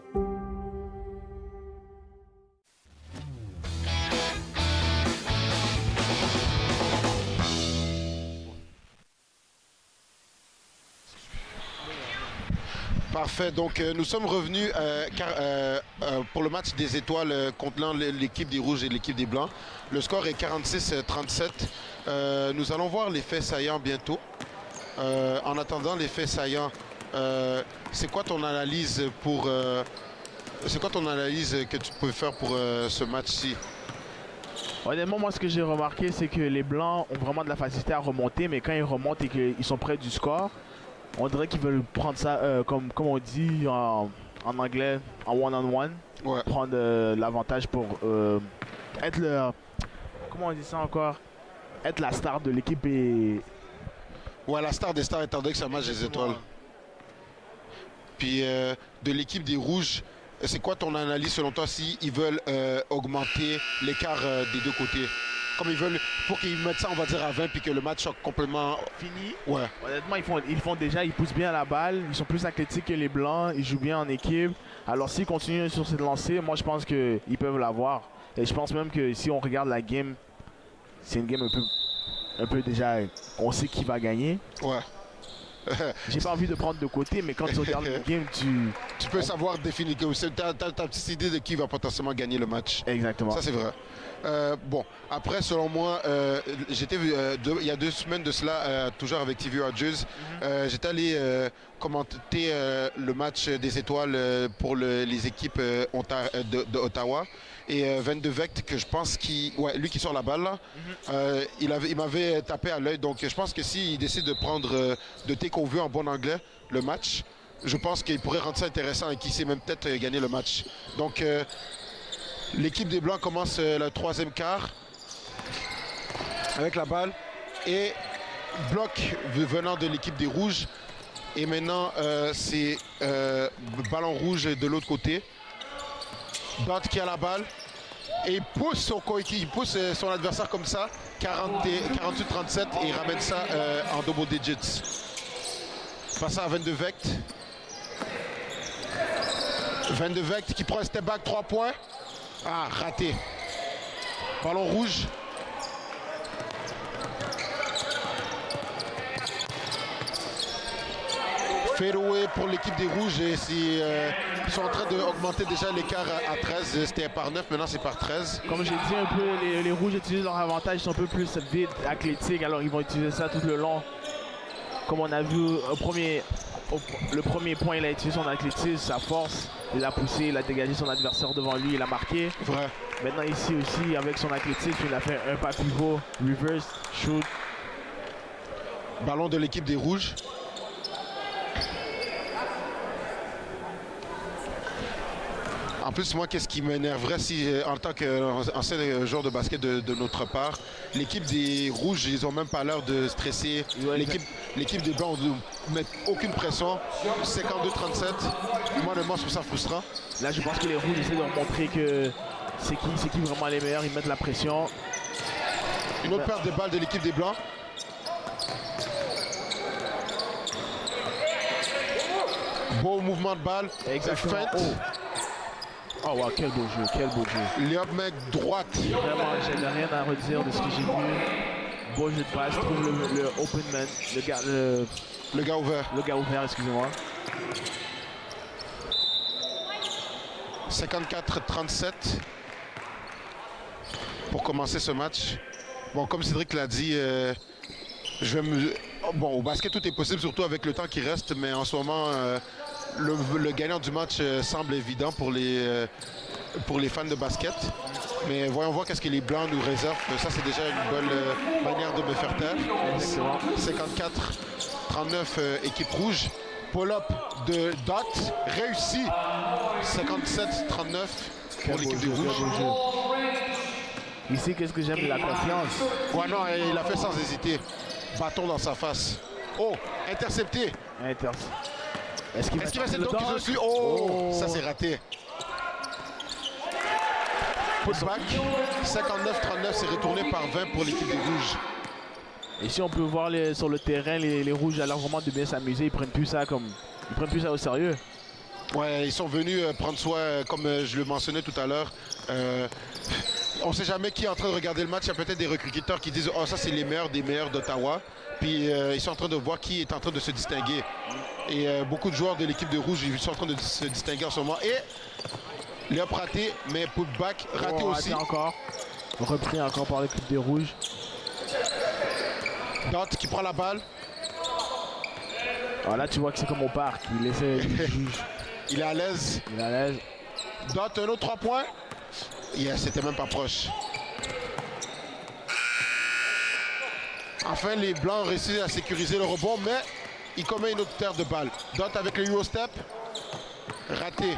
Parfait. Donc, nous sommes revenus pour le match des étoiles contre l'équipe des rouges et l'équipe des blancs. Le score est 46-37. Nous allons voir les faits saillants bientôt. En attendant les faits saillants, c'est quoi ton analyse que tu peux faire pour ce match-ci? Honnêtement, moi, ce que j'ai remarqué, c'est que les blancs ont vraiment de la facilité à remonter, mais quand ils remontent et qu'ils sont près du score, on dirait qu'ils veulent prendre ça, comme on dit en anglais, en one-on-one. Ouais. Prendre l'avantage pour être le... Comment on dit ça encore? Être la star de l'équipe et... Ouais, la star des stars, étant donné que c'est un match des étoiles. Puis, de l'équipe des rouges, c'est quoi ton analyse selon toi s'ils veulent augmenter l'écart des deux côtés? Comme ils veulent, pour qu'ils mettent ça, on va dire, à 20, puis que le match soit complètement fini. Ouais. Honnêtement, ils poussent bien la balle, ils sont plus athlétiques que les blancs, ils jouent bien en équipe. Alors s'ils continuent sur cette lancée, moi je pense qu'ils peuvent l'avoir. Et je pense même que si on regarde la game, c'est une game un peu déjà, on sait qui va gagner. Ouais. J'ai pas envie de prendre de côté, mais quand tu regardes le game, tu peux savoir définir. Tu as ta petite idée de qui va potentiellement gagner le match. Exactement. Ça, c'est vrai. Bon, après, selon moi, j'étais il y a 2 semaines de cela, toujours avec TV Rogers, j'étais allé commenté le match des étoiles pour les équipes de Ottawa. Et Van de Vecht, que je pense lui qui sort la balle, là, il m'avait tapé à l'œil. Donc je pense que s'il décide de prendre, de take over en bon anglais, le match, je pense qu'il pourrait rendre ça intéressant et qu'il sait même peut-être gagner le match. Donc l'équipe des Blancs commence le troisième quart avec la balle et bloc venant de l'équipe des Rouges. Et maintenant, c'est ballon rouge de l'autre côté. Dot qui a la balle et il pousse son coéquipier, il pousse son adversaire comme ça, 48-37 et il ramène ça en double digits. Passe à Van de Vecht. Van de Vecht qui prend un step back, 3 points. Ah, raté. Ballon rouge. Fadeaway pour l'équipe des Rouges et ils sont en train d'augmenter déjà l'écart à 13. C'était par 9, maintenant c'est par 13. Comme j'ai dit un peu, les Rouges utilisent leur avantage, ils sont un peu plus vides, athlétiques, alors ils vont utiliser ça tout le long. Comme on a vu le premier point, il a utilisé son athlétisme, sa force, il a poussé, il a dégagé son adversaire devant lui, il a marqué. Vrai. Maintenant ici aussi, avec son athlétisme, il a fait un pas pivot, reverse, shoot. Ballon de l'équipe des Rouges. En plus, moi, qu'est-ce qui m'énerverait si, en tant qu'ancien joueur de basket de notre part, l'équipe des Rouges, ils n'ont même pas l'air de stresser. L'équipe des Blancs ne met aucune pression. 52-37. Moi, je trouve ça frustrant. Là, je pense que les Rouges essaient de montrer que c'est qui vraiment les meilleurs. Ils mettent la pression. Une autre perte de balle de l'équipe des Blancs. Beau mouvement de balle. Exactement. Oh wow, quel beau jeu, quel beau jeu. Léop mec droite. Vraiment, j'ai rien à redire de ce que j'ai vu. Beau jeu de passe, trouve le open man, le gars ouvert. Le gars ouvert, excusez-moi. 54-37 pour commencer ce match. Bon, comme Cédric l'a dit, bon, au basket, tout est possible, surtout avec le temps qui reste, mais en ce moment, le gagnant du match semble évident pour les fans de basket. Mais voyons voir qu'est-ce que les Blancs nous réservent. Ça, c'est déjà une bonne manière de me faire taire. 54-39 équipe rouge. Pull-up de Dot réussi. 57-39 pour l'équipe des Rouges. Ici, qu'est-ce que j'aime de la confiance. Ouais, non, il a fait sans hésiter. Bâton dans sa face. Oh, intercepté. Est-ce qu'il va essayer de dunker dessus? Oh, ça c'est raté. Putback. 59-39, c'est retourné par 20 pour l'équipe des Rouges. Ici, on peut voir sur le terrain, les Rouges, alors vraiment de bien s'amuser. Ils prennent plus ça au sérieux. Ouais, ils sont venus prendre soin, comme je le mentionnais tout à l'heure. On ne sait jamais qui est en train de regarder le match. Il y a peut-être des recruteurs qui disent « Oh, ça, c'est les meilleurs des meilleurs d'Ottawa. » Puis ils sont en train de voir qui est en train de se distinguer. Et beaucoup de joueurs de l'équipe de Rouge, ils sont en train de se distinguer en ce moment. Et Léop raté, mais putback raté aussi. Encore. Repris encore par l'équipe des Rouges. Dot qui prend la balle. Alors là, tu vois que c'est comme au parc. Il essaie de juge. Il est à l'aise. Dot, un autre 3 points. Yes, c'était même pas proche. Enfin, les Blancs réussissent à sécuriser le rebond, mais il commet une autre terre de balle. Dot avec le Eurostep. Raté.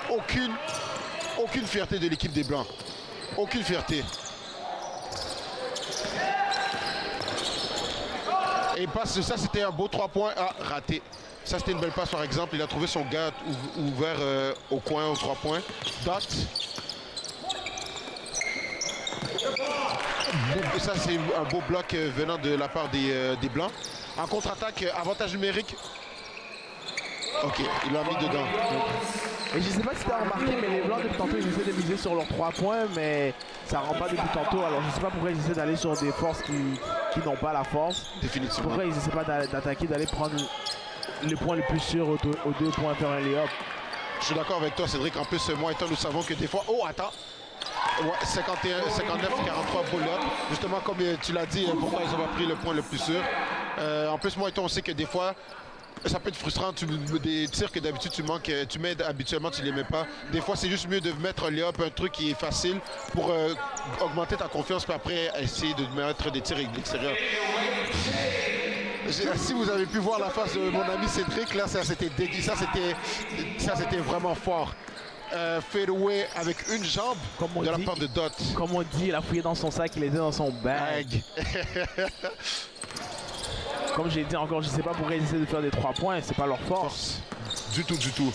Aucune fierté de l'équipe des Blancs. Aucune fierté. Et passe, ça c'était un beau 3 points. Ah, raté. Ça c'était une belle passe par exemple. Il a trouvé son gars ouvert au coin aux 3 points. Dot. Ça c'est un beau bloc venant de la part des Blancs. En contre-attaque, avantage numérique. Ok, il l'a mis dedans. Et je sais pas si tu as remarqué, mais les Blancs depuis tantôt ils essaient de miser sur leurs 3 points, mais ça rend pas depuis tantôt. Alors je sais pas pourquoi ils essaient d'aller sur des forces qui n'ont pas la force. Définitivement. Pourquoi ils essaient pas d'attaquer, d'aller prendre les points les plus sûrs aux 2 points, faire un lay-up. Je suis d'accord avec toi, Cédric. En plus, moi et toi, nous savons que des fois... Oh, attends. Ouais, 51, 59, 43 pull-up. Justement, comme tu l'as dit, pourquoi ils ont pas pris le point le plus sûr. En plus, moi et toi, on sait que des fois, ça peut être frustrant. Des tirs que d'habitude tu mets habituellement, tu ne les mets pas. Des fois, c'est juste mieux de mettre un lay-up, un truc qui est facile pour augmenter ta confiance, puis après essayer de mettre des tirs de l'extérieur. Si vous avez pu voir la face de mon ami Cédric, là, ça c'était dégueu, ça c'était vraiment fort. Fadeaway avec une jambe de la part de Dot. Comme on dit, il a fouillé dans son sac, il était dans son bag. Comme j'ai dit encore, je sais pas pourquoi ils essaient de faire des 3 points, c'est pas leur force. Du tout, du tout.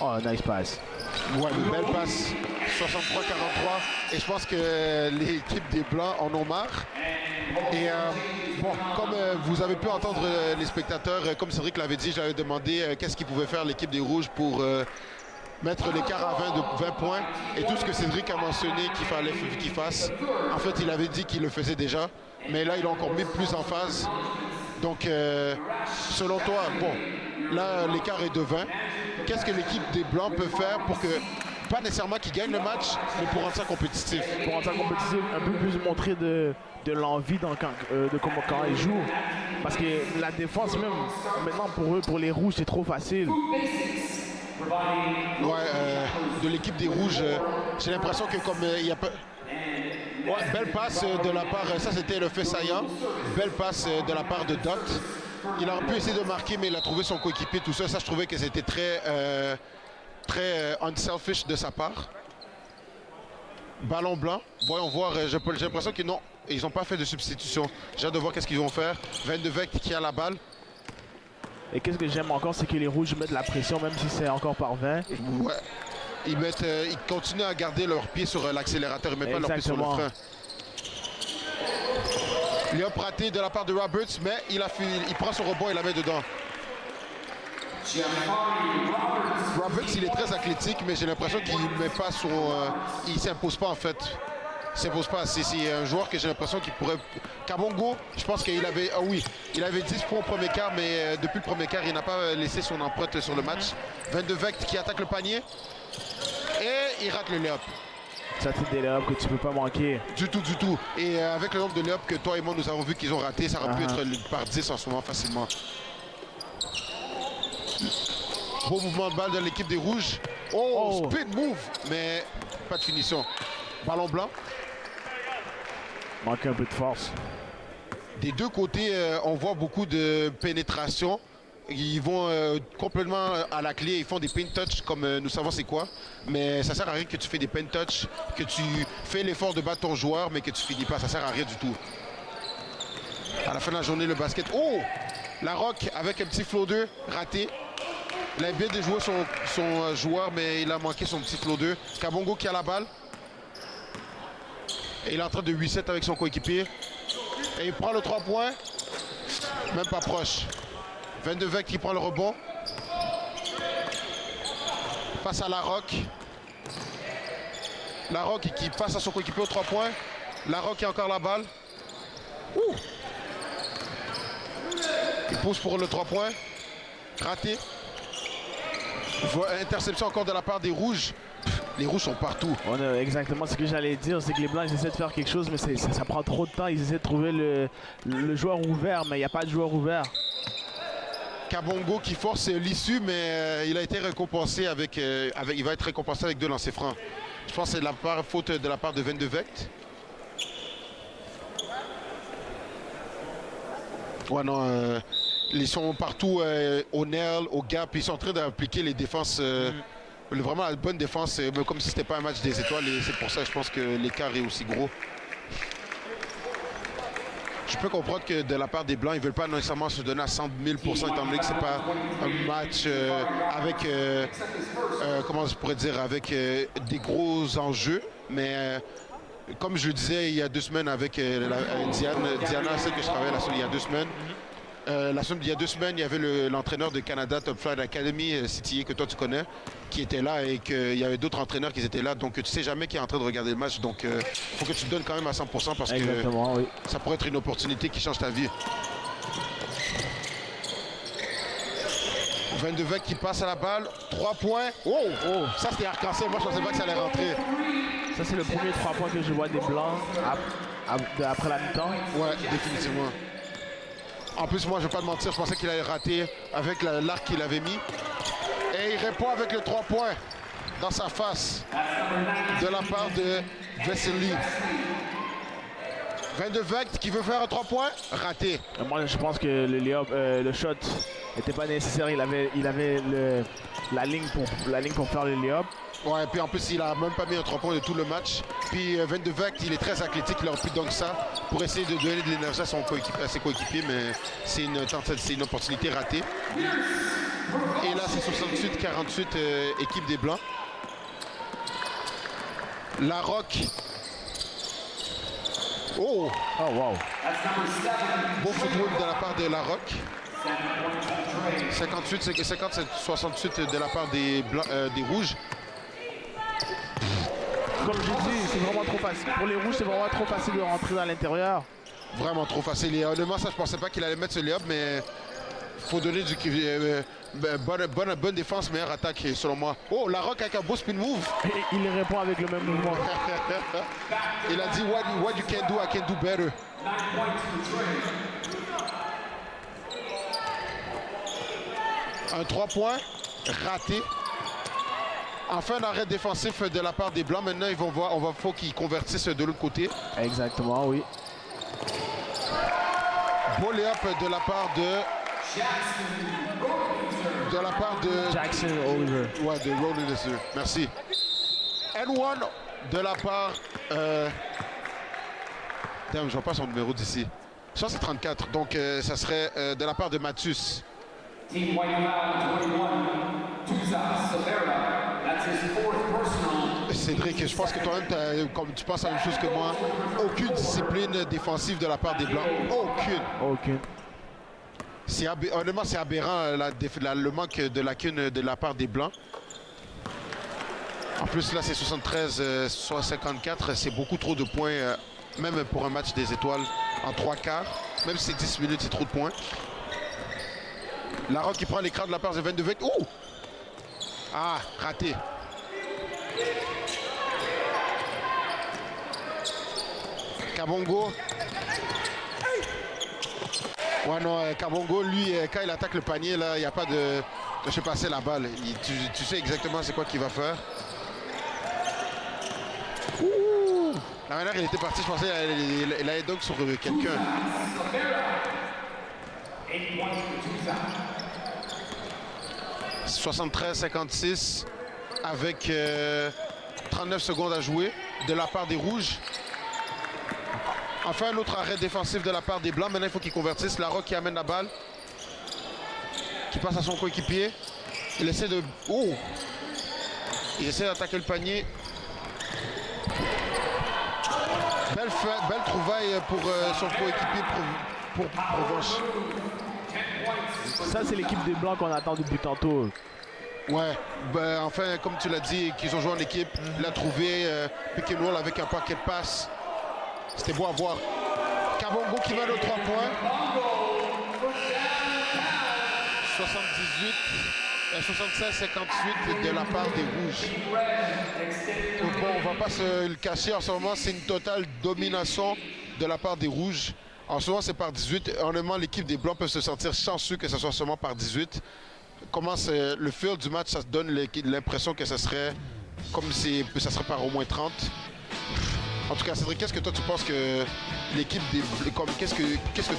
Oh, nice pass. Ouais, une belle passe. 63-43. Et je pense que l'équipe des Blancs en ont marre. Et bon, comme vous avez pu entendre les spectateurs, comme Cédric l'avait dit, j'avais demandé qu'est-ce qu'ils pouvaient faire l'équipe des Rouges pour mettre l'écart à 20 points. Et tout ce que Cédric a mentionné qu'il fallait qu'il fasse, en fait, il avait dit qu'il le faisait déjà. Mais là, il a encore mis plus en phase. Donc, selon toi, bon, là, l'écart est de 20. Qu'est-ce que l'équipe des Blancs peut faire pour que, pas nécessairement qu'ils gagnent le match, mais pour rendre ça compétitif? Pour rendre ça compétitif, un peu plus montrer de l'envie de comment quand ils jouent. Parce que la défense, même, maintenant, pour eux, pour les Rouges, c'est trop facile. Ouais, de l'équipe des Rouges, j'ai l'impression que comme il y a pas... Ouais, belle passe de la part, ça c'était le fait saillant, belle passe de la part de Dot. Il aurait pu essayer de marquer, mais il a trouvé son coéquipier, tout ça. Ça, je trouvais que c'était très unselfish de sa part. Ballon blanc, voyons voir, j'ai l'impression qu'ils n'ont pas fait de substitution. J'ai hâte de voir qu'est-ce qu'ils vont faire. Van de Vecht qui a la balle. Et qu'est-ce que j'aime encore, c'est que les Rouges mettent la pression, même si c'est encore par 20. Ouais. Ils continuent à garder leurs pieds sur l'accélérateur, ils ne mettent pas leurs pieds sur le frein. Il a raté de la part de Roberts, mais il prend son rebond et la met dedans. Roberts, il est très athlétique, mais j'ai l'impression qu'il ne met pas son... il ne s'impose pas en fait. Il s'impose pas. C'est un joueur que j'ai l'impression qu'il pourrait... Kabongo, je pense qu'il avait... Ah oui, il avait 10 points au premier quart, mais depuis le premier quart, il n'a pas laissé son empreinte sur le match. Van de Vecht qui attaque le panier. Et il rate le layup. Ça, c'est des layups que tu peux pas manquer. Du tout, du tout. Et avec le nombre de layups que toi et moi nous avons vu qu'ils ont raté, ça aurait pu être par 10 en ce moment facilement. Beau mouvement de balle de l'équipe des Rouges. Oh, speed move, mais pas de finition. Ballon blanc. Manque un peu de force. Des deux côtés, on voit beaucoup de pénétration. Ils vont complètement à la clé, ils font des paint touch comme nous savons c'est quoi. Mais ça sert à rien que tu fais des paint touch, que tu fais l'effort de battre ton joueur, mais que tu finis pas. Ça sert à rien du tout. À la fin de la journée, le basket. Oh! La Rock avec un petit floater raté. Il a bien déjoué son joueur, mais il a manqué son petit floater. Kabongo qui a la balle. Et il est en train de 8-7 avec son coéquipier. Et il prend le 3 points. Même pas proche. Van de Vecht qui prend le rebond. Passe à La Rock. La Rock qui passe à son coéquipier au 3 points. La Rock qui a encore la balle. Ouh. Il pousse pour le 3 points. Raté. Interception encore de la part des Rouges. Les Rouges sont partout. Exactement ce que j'allais dire, c'est que les Blancs ils essaient de faire quelque chose, mais ça prend trop de temps. Ils essaient de trouver le joueur ouvert, mais il n'y a pas de joueur ouvert. Kabongo qui force l'issue, mais il a été récompensé il va être récompensé avec 2 lancers francs. Je pense que c'est de la faute de la part de Van de Vecht. Ouais, non, ils sont partout au nail, au gap. Ils sont en train d'appliquer les défenses, vraiment la bonne défense, comme si c'était pas un match des étoiles. Et c'est pour ça, je pense que l'écart est aussi gros. Je peux comprendre que de la part des Blancs, ils ne veulent pas nécessairement se donner à 100 000 % étant donné que ce n'est pas un match avec, comment je pourrais dire, avec des gros enjeux. Mais comme je le disais il y a 2 semaines avec Diana, celle que je travaillais il y a 2 semaines, il y a 2 semaines, il y avait l'entraîneur de Canada Top Flight Academy, CTA, que toi tu connais, qui était là et qu'il y avait d'autres entraîneurs qui étaient là. Donc tu sais jamais qui est en train de regarder le match. Donc il faut que tu te donnes quand même à 100% parce que oui. Ça pourrait être une opportunité qui change ta vie. Van de Vecht qui passe à la balle. 3 points. Oh! Ça c'était arc-en-ciel. Moi je pensais pas que ça allait rentrer. Ça c'est le premier 3 points que je vois des Blancs après la mi-temps. Ouais, définitivement. En plus, moi, je ne vais pas te mentir, je pensais qu'il allait rater avec l'arc qu'il avait mis. Et il répond avec le 3 points dans sa face de la part de Vesely. 22 Vect qui veut faire un 3 points, raté. Moi, je pense que le shot n'était pas nécessaire. Il avait la ligne pour faire le layup. Ouais, puis en plus, il a même pas mis un 3 points de tout le match. Puis 22 Vect, il est très athlétique, il aurait pu donc ça pour essayer de donner de l'énergie à ses coéquipiers, mais c'est une opportunité ratée. Et là, c'est 68-48, équipe des Blancs. La Rock. Oh! Oh, wow. Beau footwork de la part de La Rock. 57-68 de la part des Rouges. Comme je dis, c'est vraiment trop facile. Pour les Rouges, c'est vraiment trop facile de rentrer dans l'intérieur. Vraiment trop facile. Et honnêtement, ça, je pensais pas qu'il allait mettre ce layup, mais faut donner bonne défense, meilleure attaque, selon moi. Oh, La Rock avec un beau spin move. Et il répond avec le même mouvement. Il a dit, what you can do, I can do better. Un 3 points, raté. Enfin, un arrêt défensif de la part des Blancs. Maintenant, ils vont voir, faut qu'ils convertissent de l'autre côté. Exactement, oui. Beau layup de la part de Jackson Oliver. Ouais, de Rolling. Merci. N1 de la part je vois pas son numéro d'ici. Je pense que c'est 34. Donc ça serait de la part de Mathus. Team White Foul 21, Tusa Severa. That's his fourth personal. Cédric, je pense que toi-même, comme tu penses à la même chose que moi, aucune discipline défensive de la part des Blancs. Aucune. Honnêtement, c'est aberrant le manque de lacune de la part des Blancs. En plus, là, c'est 73-54. C'est beaucoup trop de points, même pour un match des étoiles en 3 quarts. Même si c'est 10 minutes, c'est trop de points. La Rock qui prend l'écran de la part de 22 Vect. Ouh! Ah, raté. Kabongo. Ouais, non, Kabongo, lui, quand il attaque le panier, là, il n'y a pas de laisser passer la balle. Tu sais exactement c'est quoi qu'il va faire. Ouh! La manière il était parti, je pensais qu'il allait donc sur quelqu'un. 73-56 avec 39 secondes à jouer de la part des Rouges. Enfin, un autre arrêt défensif de la part des Blancs. Maintenant, il faut qu'ils convertissent. La Rock qui amène la balle, qui passe à son coéquipier. Il essaie de... Oh! Il essaie d'attaquer le panier. Belle trouvaille pour son coéquipier pour Provenche. Ça, c'est l'équipe des Blancs qu'on attend depuis tantôt. Ouais, ben, enfin, comme tu l'as dit, qu'ils ont joué en équipe. Il a trouvé pick and roll avec un paquet de passes. C'était beau à voir. Kabongo qui mène aux 3 points. 76-58 de la part des Rouges. Donc bon, on va pas se le cacher. En ce moment, c'est une totale domination de la part des Rouges. En ce moment, c'est par 18. Honnêtement, l'équipe des Blancs peut se sentir chanceux que ce soit seulement par 18. Comment c'est le feel du match, ça se donne l'impression que ce serait comme si ça serait par au moins 30. En tout cas, Cédric, qu'est-ce que toi tu penses que l'équipe des comme qu'est-ce que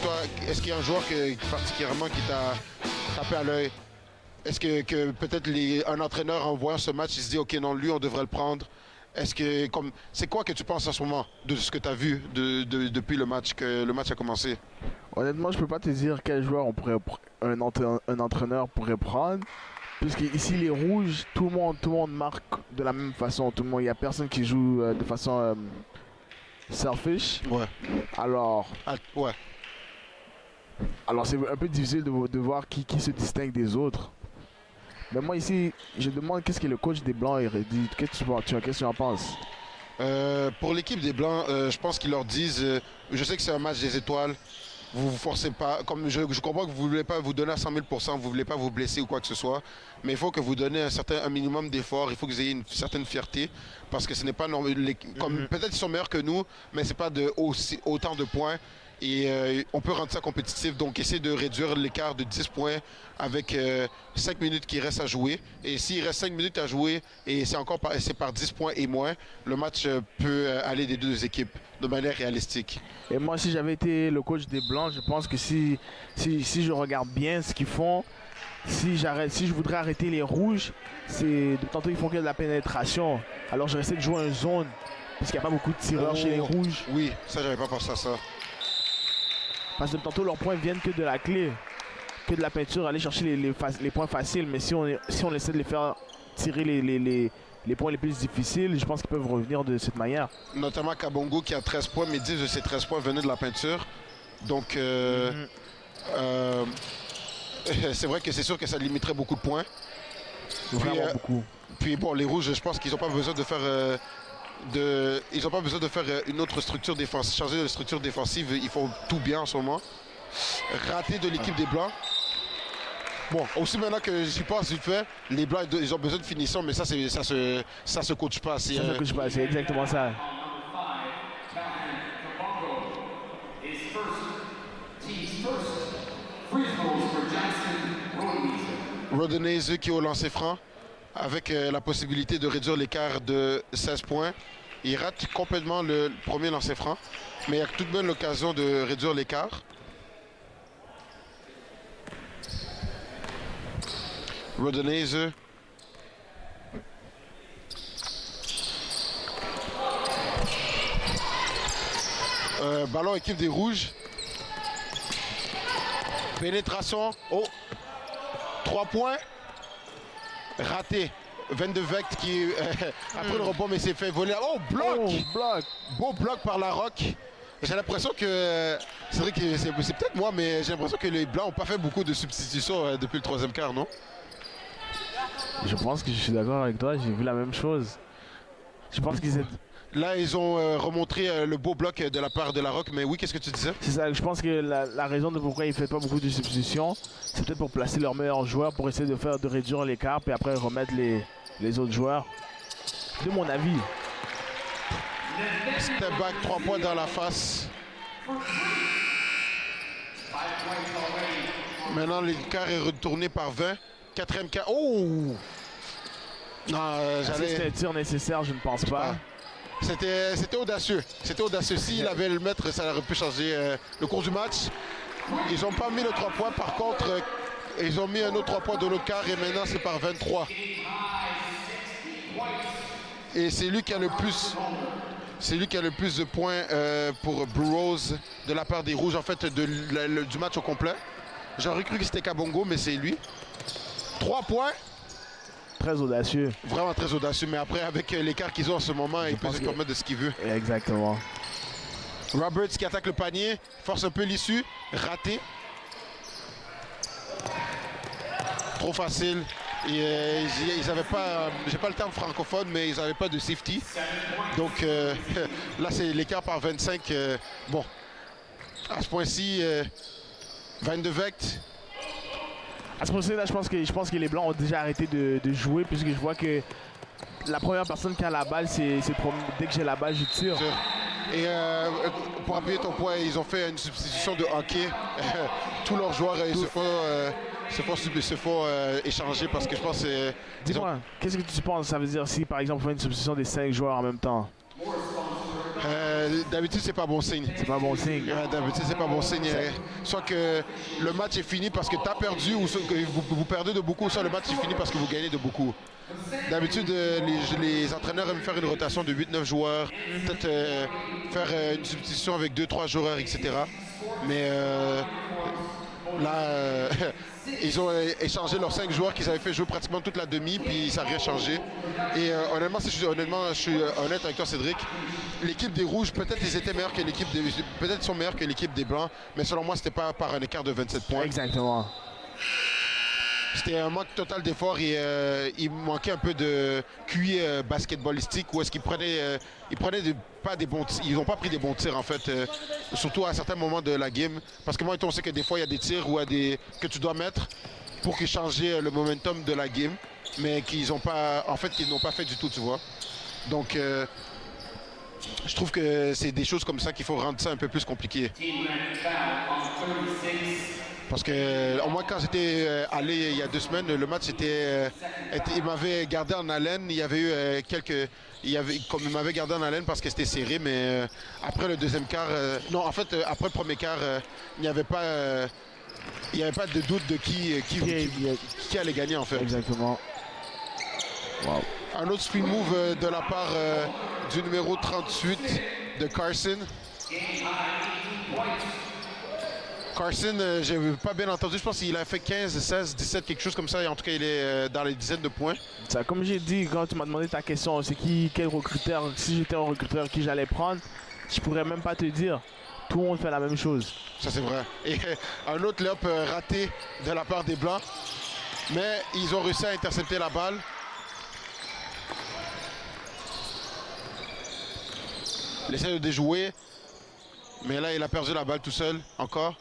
toi, est-ce qu'il y a un joueur particulièrement qui t'a tapé à l'œil? Est-ce que peut-être un entraîneur en voyant ce match, il se dit ok non, lui on devrait le prendre? Est-ce que c'est quoi que tu penses en ce moment de ce que tu as vu depuis le match que le match a commencé? Honnêtement, je peux pas te dire quel joueur un entraîneur pourrait prendre. Puisque ici les Rouges, tout le monde marque de la même façon. Il n'y a personne qui joue de façon selfish. Ouais. Alors ouais. Alors c'est un peu difficile de voir qui se distingue des autres. Mais moi ici, je demande qu'est-ce que le coach des Blancs aurait dit. Qu'est-ce que tu en penses? Pour l'équipe des Blancs, je pense qu'ils leur disent, je sais que c'est un match des étoiles, vous vous forcez pas, comme je comprends que vous ne voulez pas vous donner à 100 000 %, vous ne voulez pas vous blesser ou quoi que ce soit, mais il faut que vous donnez un minimum d'effort, il faut que vous ayez une certaine fierté, parce que ce n'est pas normal, peut-être ils sont meilleurs que nous, mais ce n'est pas autant de points. Et on peut rendre ça compétitif. Donc, essayer de réduire l'écart de 10 points avec 5 minutes qui restent à jouer. Et s'il reste 5 minutes à jouer et c'est par 10 points et moins, le match peut aller des deux équipes de manière réalistique. Et moi, si j'avais été le coach des Blancs, je pense que si je regarde bien ce qu'ils font, si je voudrais arrêter les Rouges, tantôt ils font que de la pénétration. Alors je essaie de jouer en zone, parce qu'il n'y a pas beaucoup de tireurs chez les Rouges. Oui, ça, j'avais pas pensé à ça. Parce que tantôt leurs points viennent que de la clé, que de la peinture, aller chercher les points faciles. Mais si on essaie de les faire tirer les points les plus difficiles, je pense qu'ils peuvent revenir de cette manière. Notamment Kabongo qui a 13 points, mais 10 de ces 13 points venaient de la peinture. Donc, c'est vrai que c'est sûr que ça limiterait beaucoup de points. Vraiment beaucoup. Puis bon, les Rouges, je pense qu'ils n'ont pas besoin de faire... ils n'ont pas besoin de faire une autre structure défensive, changer de structure défensive. Ils font tout bien en ce moment. Raté de l'équipe des Blancs. Bon, aussi maintenant que j'y pense vite fait, les Blancs, ils ont besoin de finition, mais ça se coach pas. Ça se coach pas, c'est exactement ça. Rodonese qui est au lancer franc, avec la possibilité de réduire l'écart de 16 points. Il rate complètement le premier lancer franc, mais il y a toute bonne l'occasion de réduire l'écart. Rodonese. Ballon équipe des Rouges. Pénétration. Oh! 3 points. Raté. 22 Vect qui après le rebond mais s'est fait voler. Oh, bloc! Oh, bloc! Beau bloc par la Rock. J'ai l'impression que c'est vrai que c'est peut-être moi, mais j'ai l'impression que les Blancs n'ont pas fait beaucoup de substitutions depuis le troisième quart, non? Je pense que je suis d'accord avec toi, j'ai vu la même chose. Je pense qu'ils étaient... Là, ils ont remontré le beau bloc de la part de la Rock, mais oui, qu'est-ce que tu disais? C'est ça, je pense que la raison de pourquoi ils ne font pas beaucoup de substitutions, c'est peut-être pour placer leurs meilleurs joueurs, pour essayer de réduire l'écart, puis après remettre les autres joueurs. De mon avis. Step back, 3 points dans la face. Maintenant, l'écart est retourné par 20. Quatrième quart. Oh! Non, c'était un tir nécessaire, je ne pense pas. C'était audacieux. C'était audacieux. S'il avait le mettre, ça aurait pu changer le cours du match. Ils n'ont pas mis le 3 points. Par contre, ils ont mis un autre 3 points de l'autre quart et maintenant c'est par 23. Et c'est lui qui a le plus. C'est lui qui a le plus de points pour Blue Rose de la part des Rouges, en fait, du match au complet. J'aurais cru que c'était Kabongo, mais c'est lui. 3 points. Très audacieux. Vraiment très audacieux, mais après, avec l'écart qu'ils ont en ce moment, il peut se permettre de ce qu'il veut. Exactement. Roberts qui attaque le panier, force un peu l'issue, raté. Trop facile. Et ils n'avaient pas, j'ai pas le terme francophone, mais ils n'avaient pas de safety. Donc là, c'est l'écart par 25. Bon, à ce point-ci, 22 Vect. À ce point-ci, là, je pense que les Blancs ont déjà arrêté de jouer, puisque je vois que la première personne qui a la balle, dès que j'ai la balle, je tire. Et pour appuyer ton point, ils ont fait une substitution de hockey. Tous leurs joueurs se font échanger parce que je pense que... Dis-moi, qu'est-ce que tu penses? Ça veut dire si, par exemple, on fait une substitution des 5 joueurs en même temps? D'habitude, c'est pas bon signe. C'est pas bon signe. D'habitude, c'est pas bon signe. Soit que le match est fini parce que tu as perdu ou que vous perdez de beaucoup, soit le match est fini parce que vous gagnez de beaucoup. D'habitude, les entraîneurs aiment faire une rotation de 8-9 joueurs, peut-être faire une substitution avec 2-3 joueurs, etc. Mais là, ils ont échangé leurs 5 joueurs qu'ils avaient fait jouer pratiquement toute la demi, puis ça n'a rien changé. Et honnêtement, je suis honnête avec toi, Cédric, l'équipe des Rouges, peut-être ils étaient meilleurs que l'équipe des... Peut-être ils sont meilleurs que l'équipe des Blancs, mais selon moi, c'était pas par un écart de 27 points. Exactement. C'était un manque total d'effort et il manquait un peu de QI basketballistique où est-ce qu'ils prenaient, ils n'ont pas pris des bons tirs en fait, surtout à certains moments de la game. Parce que moi, on sait que des fois, il y a des tirs que tu dois mettre pour changer le momentum de la game, mais qu'ils n'ont pas fait du tout, tu vois. Donc, je trouve que c'est des choses comme ça qu'il faut rendre ça un peu plus compliqué. Parce que, au moins, quand j'étais allé il y a 2 semaines, le match il m'avait gardé en haleine. Il y avait eu comme il m'avait gardé en haleine parce que c'était serré, mais après le deuxième quart, non, en fait, après le premier quart, il n'y avait pas de doute de qui allait gagner, en fait. Exactement. Wow. Un autre spin move de la part du numéro 38 de Carson. Carson, j'ai pas bien entendu, je pense qu'il a fait 15, 16, 17, quelque chose comme ça. Et en tout cas, il est dans les dizaines de points. Ça, comme j'ai dit, quand tu m'as demandé ta question, c'est quel recruteur, si j'étais un recruteur, qui j'allais prendre, je pourrais même pas te dire. Tout le monde fait la même chose. Ça, c'est vrai. Et un autre layup raté de la part des Blancs. Mais ils ont réussi à intercepter la balle. Il essaie de déjouer. Mais là, il a perdu la balle tout seul, encore.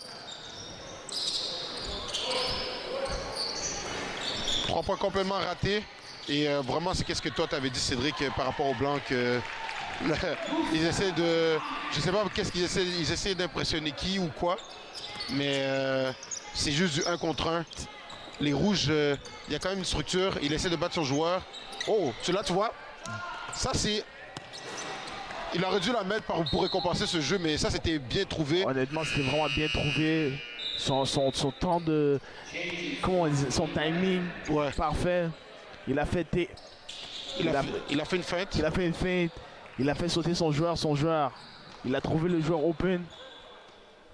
3 points complètement ratés. Et vraiment, c'est qu'est-ce que toi, t'avais dit, Cédric, par rapport aux Blancs, que ils essaient de... Je sais pas qu'est-ce qu'ils essaient... Ils essaient d'impressionner qui ou quoi. Mais c'est juste du 1 contre 1. Les Rouges, il y a quand même une structure. Il essaie de battre son joueur. Oh, là, tu vois. Ça, c'est... Il aurait dû la mettre pour récompenser ce jeu, mais ça, c'était bien trouvé. Honnêtement, c'était vraiment bien trouvé. Son temps de... Comment on dit? Son timing, ouais. Parfait. Il a fait... Il a fait une feinte. Il a fait une feinte. Il a fait sauter son joueur. Il a trouvé le joueur open.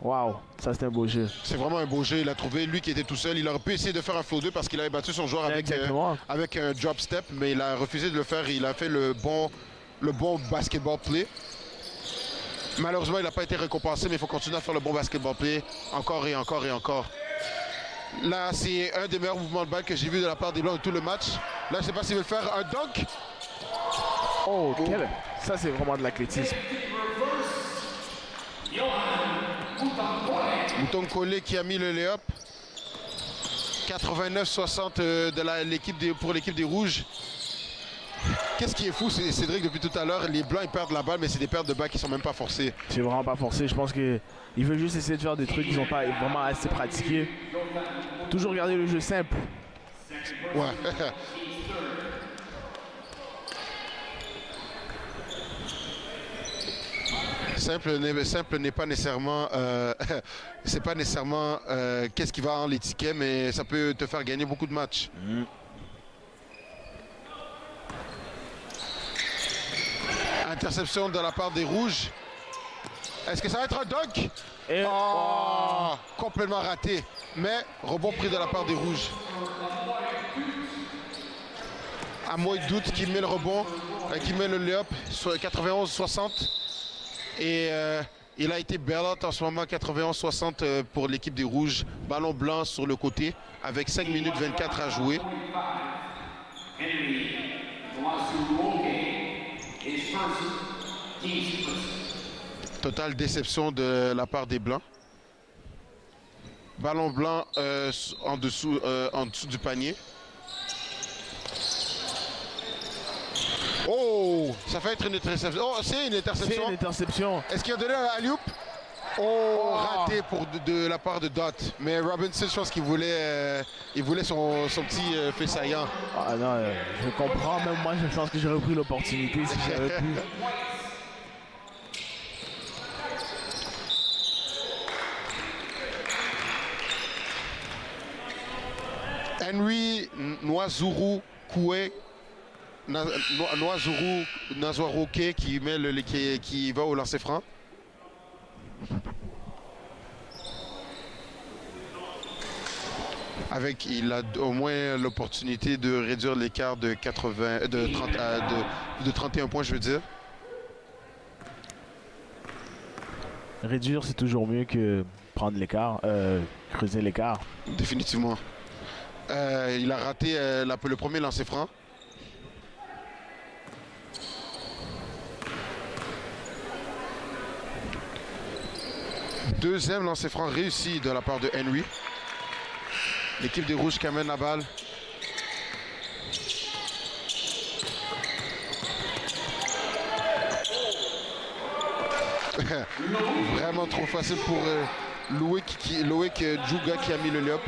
Waouh, ça c'était un beau jeu. C'est vraiment un beau jeu. Il a trouvé lui qui était tout seul. Il aurait pu essayer de faire un flow 2 parce qu'il avait battu son joueur avec un drop step, mais il a refusé de le faire. Il a fait le bon basketball play. Malheureusement, il n'a pas été récompensé, mais il faut continuer à faire le bon basketball play encore et encore et encore. Là, c'est un des meilleurs mouvements de balle que j'ai vu de la part des Blancs de tout le match. Là, je ne sais pas s'il veut faire un dunk. Oh, ça c'est vraiment de l'athlétisme. Mouton Collé qui a mis le lay-up. 89-60 pour l'équipe des Rouges. Qu'est-ce qui est fou, Cédric, depuis tout à l'heure, les Blancs ils perdent la balle, mais c'est des pertes de balles qui sont même pas forcées. C'est vraiment pas forcé. Je pense qu'ils veulent juste essayer de faire des trucs qu'ils n'ont pas vraiment assez pratiqués. Toujours garder le jeu simple. Ouais. Simple n'est pas nécessairement c'est pas nécessairement qu'est-ce qui va en les tickets, mais ça peut te faire gagner beaucoup de matchs. Interception de la part des Rouges. Est-ce que ça va être un dunk? Complètement raté, mais rebond pris de la part des Rouges. Amoy Doute qui met le rebond, qui met le layup sur 91-60. Et il a été bail-out en ce moment, 91-60 pour l'équipe des Rouges. Ballon blanc sur le côté avec 5 minutes 24 à jouer. Totale déception de la part des Blancs. Ballon blanc en dessous du panier. Oh, ça fait être une interception. Oh, c'est une interception. C'est une interception. Est-ce qu'il a donné la alley-oop? Raté de la part de Dot. Mais Robinson, je pense qu'il voulait, son petit fait saillant. Ah non, je comprends. Même moi, je pense que j'aurais pris l'opportunité si j'avais pu. Henry Noizuru Koué. Noizuru Nazoaroke qui va au lancer franc. Il a au moins l'opportunité de réduire l'écart de 31 points, je veux dire. Réduire, c'est toujours mieux que prendre l'écart, creuser l'écart. Définitivement. Il a raté le premier lancer franc. Deuxième lancer franc réussi de la part de Henry. L'équipe des Rouges qui amène la balle. vraiment trop facile pour Loïc Djouga qui a mis le layup.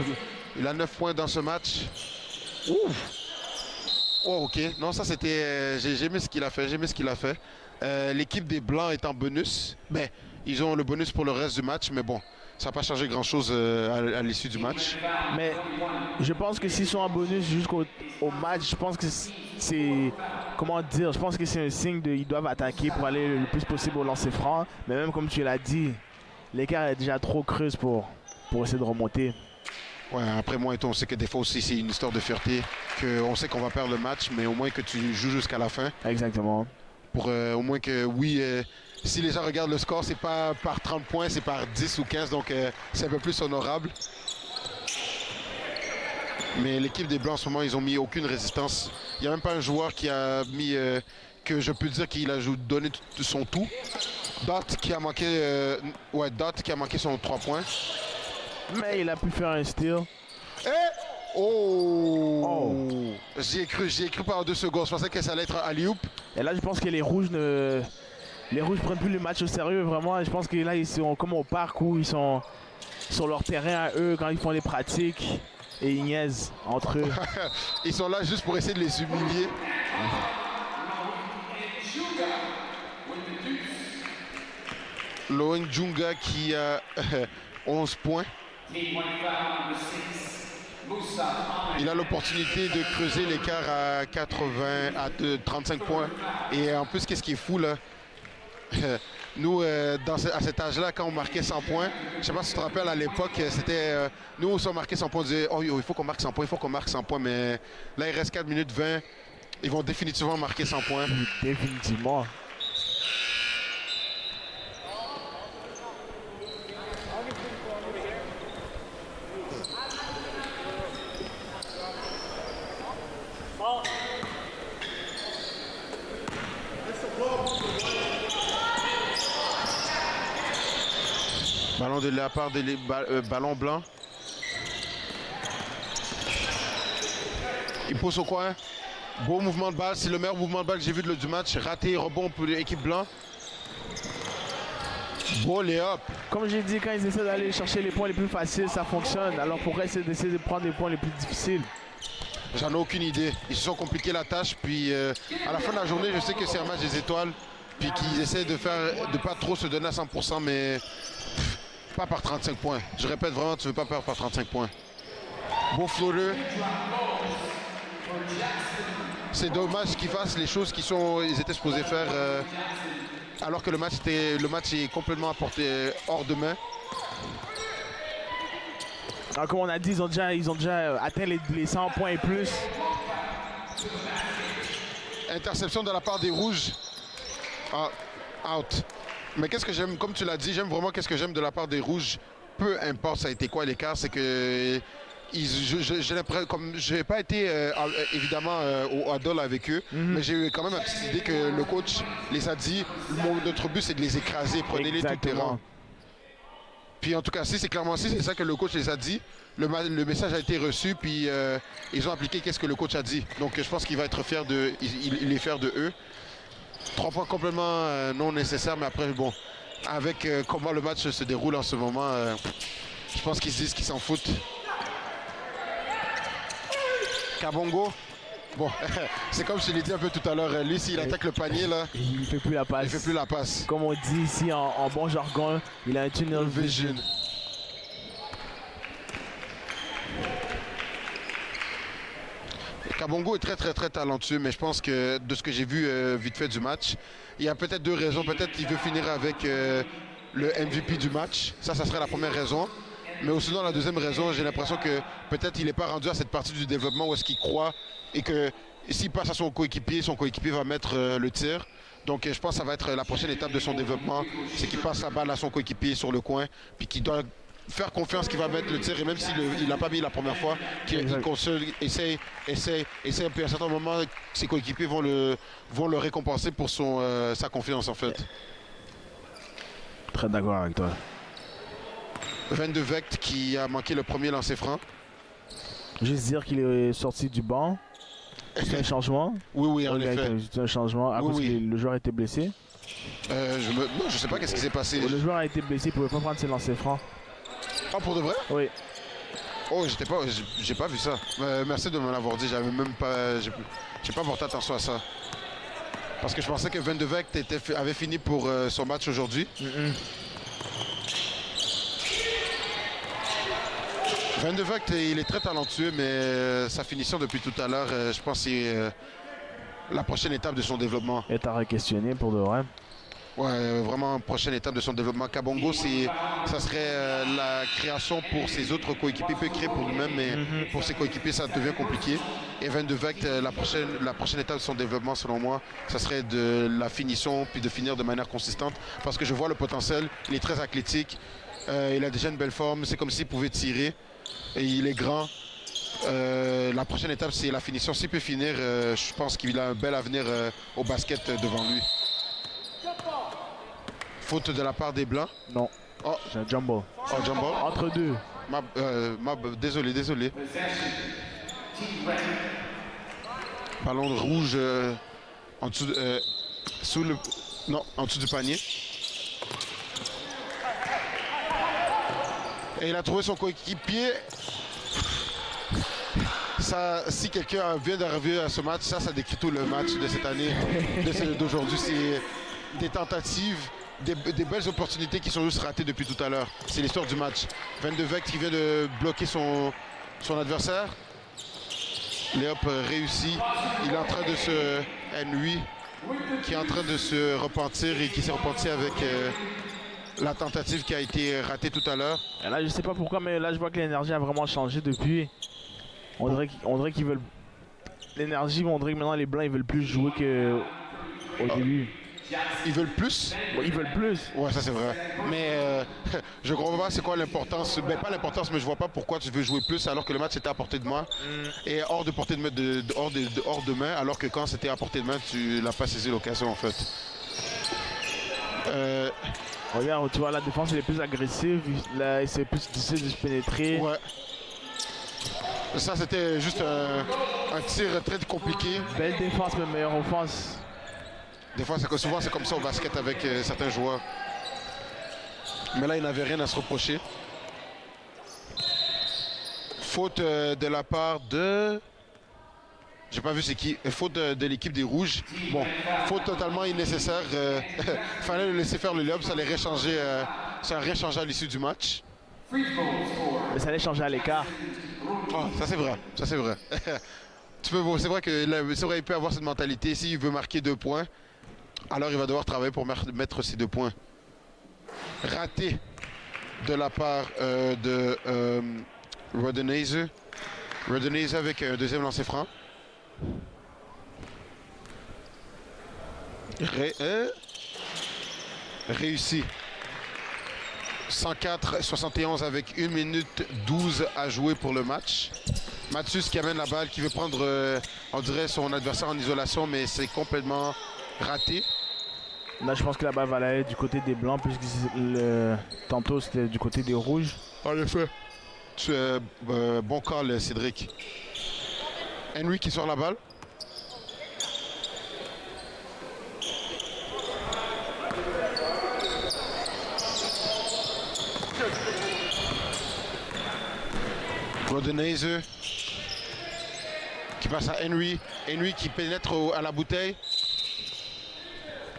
Il a 9 points dans ce match. Ouf. Oh, ok. Non, ça c'était... j'ai aimé ce qu'il a fait. L'équipe des Blancs est en bonus. Ben, ils ont le bonus pour le reste du match, mais bon, ça n'a pas changé grand-chose à l'issue du match. Mais je pense que s'ils sont en bonus jusqu'au match, je pense que c'est... Comment dire? Je pense que c'est un signe qu'ils doivent attaquer pour aller le plus possible au lancer franc. Mais même comme tu l'as dit, l'écart est déjà trop creuse pour essayer de remonter. Ouais, après moi et toi, on sait que des fois aussi c'est une histoire de fierté, qu'on sait qu'on va perdre le match, mais au moins que tu joues jusqu'à la fin. Exactement. Pour au moins que, oui, si les gens regardent le score, c'est pas par 30 points, c'est par 10 ou 15, donc c'est un peu plus honorable. Mais l'équipe des Blancs, en ce moment, ils ont mis aucune résistance. Il n'y a même pas un joueur qui a mis, que je peux dire qu'il a donné son tout. Dot qui a manqué, Dot qui a manqué son 3 points. Mais il a pu faire un steal. J'y ai cru pendant 2 secondes. Je pensais que ça allait être un alley-oop. Et là, je pense que les Rouges prennent plus le match au sérieux, vraiment. Je pense que là, ils sont comme au parc où ils sont sur leur terrain à eux quand ils font les pratiques. Et ils niaisent entre eux. Ils sont là juste pour essayer de les humilier. Loïc Djouga qui a 11 points. Il a l'opportunité de creuser l'écart à 35 points. Et en plus, qu'est-ce qui est fou là? Nous, à cet âge-là, quand on marquait 100 points, je ne sais pas si tu te rappelles, à l'époque, c'était... nous, on marquait 100 points, on disait « Oh, il faut qu'on marque 100 points, il faut qu'on marque 100 points. » Mais là, il reste 4 minutes 20. Ils vont définitivement marquer 100 points. Définitivement. Ballon de la part des ballon blanc. Il pousse au coin. Beau mouvement de balle. C'est le meilleur mouvement de balle que j'ai vu du match. Raté, rebond pour l'équipe blanc. Beau layup. Comme j'ai dit, quand ils essaient d'aller chercher les points les plus faciles, ça fonctionne. Alors pourquoi essayer de prendre les points les plus difficiles? J'en ai aucune idée. Ils se sont compliqués la tâche. Puis à la fin de la journée, je sais que c'est un match des étoiles. Puis qu'ils essaient de pas trop se donner à 100%, mais pas par 35 points. Je répète vraiment, tu ne veux pas perdre par 35 points. Beau floater. C'est dommage qu'ils fassent les choses ils étaient supposés faire alors que le match est complètement apporté hors de main. Alors, comme on a dit, ils ont déjà atteint les 100 points et plus. Interception de la part des Rouges. Out. Mais qu'est-ce que j'aime, comme tu l'as dit, j'aime vraiment qu'est-ce que j'aime de la part des Rouges. Peu importe ça a été quoi l'écart, c'est que j'ai l'impression, comme je n'ai pas été évidemment au huddle avec eux, mais j'ai eu quand même la petite idée que le coach les a dit, notre but c'est de les écraser, prenez-les tout terrain. Puis en tout cas, si c'est ça que le coach les a dit, le message a été reçu, puis ils ont appliqué qu'est-ce que le coach a dit. Donc je pense qu'il va être fier il est fier de eux. 3 points complètement non nécessaires, mais après, bon, avec comment le match se déroule en ce moment, je pense qu'ils se disent qu'ils s'en foutent. Kabongo, bon, c'est comme je l'ai dit un peu tout à l'heure, lui, s'il attaque le panier, là, il ne fait plus la passe. Il fait plus la passe. Comme on dit ici en bon jargon, il a un tunnel vision. Kabongo est très talentueux, mais je pense que de ce que j'ai vu vite fait du match, il y a peut-être 2 raisons. Peut-être qu'il veut finir avec le MVP du match. Ça serait la première raison. Mais aussi dans la deuxième raison, j'ai l'impression que peut-être il n'est pas rendu à cette partie du développement où est-ce qu'il croit et que s'il passe à son coéquipier va mettre le tir. Donc je pense que ça va être la prochaine étape de son développement, c'est qu'il passe la balle à son coéquipier sur le coin, puis qu'il doit faire confiance qu'il va mettre le tir, et même s'il n'a pas mis la première fois, qu'il essaye, puis à un certain moment, ses coéquipiers vont le récompenser pour sa confiance en fait. Très d'accord avec toi. 22 Vect qui a manqué le premier lancer franc. Juste dire qu'il est sorti du banc. C'est un changement? Oui, oui, en Ok, effet. c'est un changement à Oui, cause oui. que le joueur était blessé. Non, je sais pas qu'est-ce qui s'est passé. Le joueur a été blessé, il pouvait pas prendre ses lancers francs. Ah, pour de vrai? Oui. Oh, j'ai pas vu ça. Merci de me l'avoir dit, j'avais même pas... J'ai pas porté attention à ça. Parce que je pensais que Van de Vecht avait fini pour son match aujourd'hui. Van de Vecht, il est très talentueux, mais sa finition depuis tout à l'heure, je pense que c'est la prochaine étape de son développement. Et t'as questionné pour de vrai. Ouais, vraiment prochaine étape de son développement. Kabongo, ça serait la création pour ses autres coéquipiers. Il peut créer pour lui-même, mais pour ses coéquipiers, ça devient compliqué. Et Van de Vecht, la prochaine étape de son développement, selon moi, ça serait de la finition, puis de finir de manière consistante. Parce que je vois le potentiel, il est très athlétique, il a déjà une belle forme, c'est comme s'il pouvait tirer. Et il est grand. La prochaine étape, c'est la finition. S'il peut finir, je pense qu'il a un bel avenir au basket devant lui. Faute de la part des Blancs. Non. Oh, C'est un jumbo. oh jumbo. Entre deux. Désolé. Ballon rouge en dessous en dessous du panier. Et il a trouvé son coéquipier. Ça, si quelqu'un vient d'arriver à ce match, ça décrit tout le match de cette année, d'aujourd'hui. C'est des tentatives, des belles opportunités qui sont juste ratées depuis tout à l'heure. C'est l'histoire du match. Van de Vecht qui vient de bloquer son adversaire. Léop réussit. Il est en train de se... Henry qui est en train de se repentir et qui s'est repenti avec la tentative qui a été ratée tout à l'heure. Et là, je sais pas pourquoi, mais là, je vois que l'énergie a vraiment changé depuis. On dirait qu'ils veulent... L'énergie, on dirait que maintenant, les Blancs, ils veulent plus jouer qu'au début. Ils veulent plus? Bon, ils veulent plus. Ouais, ça c'est vrai. Mais je comprends pas c'est quoi l'importance. Ben pas l'importance, mais je vois pas pourquoi tu veux jouer plus alors que le match était à portée de main. Et hors de portée de main, hors de main, alors que quand c'était à portée de main, tu n'as pas saisi l'occasion en fait. Regarde, tu vois, la défense elle est plus agressive, là, c'est plus difficile de se pénétrer. Ouais. Ça c'était juste un tir très compliqué. Belle défense, mais meilleure offense. Des fois, souvent c'est comme ça au basket avec certains joueurs. Mais là, il n'avait rien à se reprocher. Faute de la part de... J'ai pas vu c'est qui. Faute de l'équipe des Rouges. Bon, faute totalement nécessaire. Fallait le laisser faire le lob, ça allait réchanger, ça aurait changé à l'issue du match. Mais ça allait changer à l'écart. Oh, ça c'est vrai, ça c'est vrai. C'est vrai qu'il peut avoir cette mentalité. S'il veut marquer 2 points, alors il va devoir travailler pour mettre ces 2 points. Raté de la part de Rodenese. Rodenese avec un deuxième lancer franc. Réussi. 104-71 avec 1 minute 12 à jouer pour le match. Mathius qui amène la balle, qui veut prendre, on dirait, son adversaire en isolation, mais c'est complètement raté. Là, je pense que la balle va aller du côté des Blancs, puisque tantôt c'était du côté des Rouges. En effet. Bon call, Cédric. Henry qui sort la balle. Rodenese qui passe à Henry. Henry qui pénètre à la bouteille.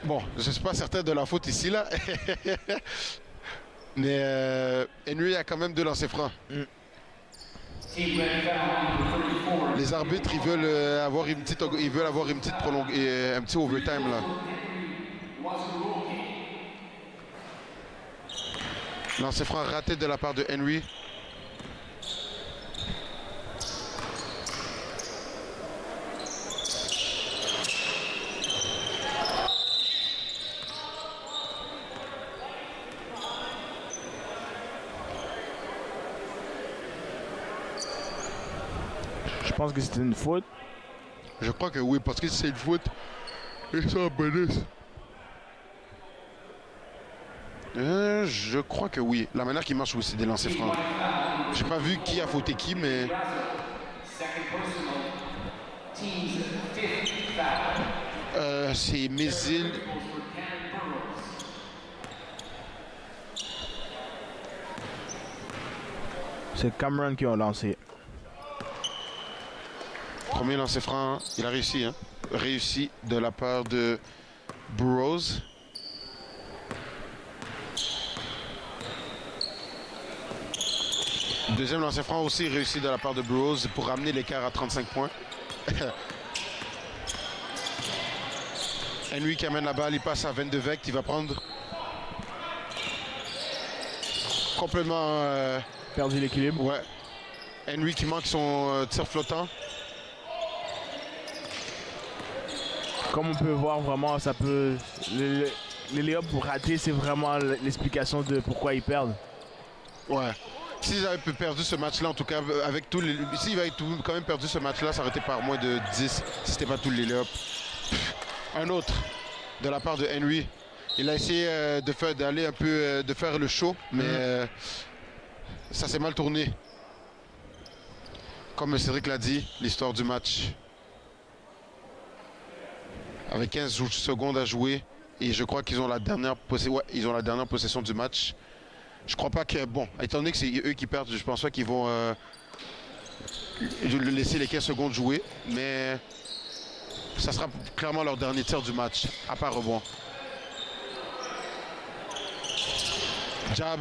Bon, je ne suis pas certain de la faute ici, là. Mais Henry a quand même 2 lancers francs. Les arbitres, ils veulent avoir une petite un petit overtime, là. Lancer franc raté de la part de Henry. Je pense que c'était une faute. Je crois que oui, parce que c'est une faute. Et ça en bonus. Je crois que oui. La manière qu'il marche, oui, c'est des lancers francs. J'ai pas vu qui a fauté qui, mais... C'est Mézil. C'est Cameron qui a lancé. Premier lancer franc, hein. Il a réussi. Hein. Réussi de la part de Burroughs. Deuxième lancer franc aussi réussi de la part de Burroughs pour ramener l'écart à 35 points. Henry qui amène la balle, il passe à 22 Vect, il va prendre complètement... Perdu l'équilibre. Ouais. Henry qui manque son tir flottant. Comme on peut voir vraiment, ça peut... Les layups pour rater, c'est vraiment l'explication de pourquoi ils perdent. Ouais. S'ils avaient perdu ce match-là, en tout cas, avec tous les... S'ils avaient quand même perdu ce match-là, ça aurait été par moins de 10 si c'était pas tous les layups. Un autre de la part de Henry. Il a essayé d'aller un peu, de faire le show, mais ça s'est mal tourné. Comme Cédric l'a dit, l'histoire du match. Avec 15 secondes à jouer, et je crois qu'ils ont la dernière possession du match. Je crois pas que, bon, étant donné que c'est eux qui perdent, je pense pas qu'ils vont laisser les 15 secondes jouer, mais ça sera clairement leur dernier tir du match, à part rebond. Jab,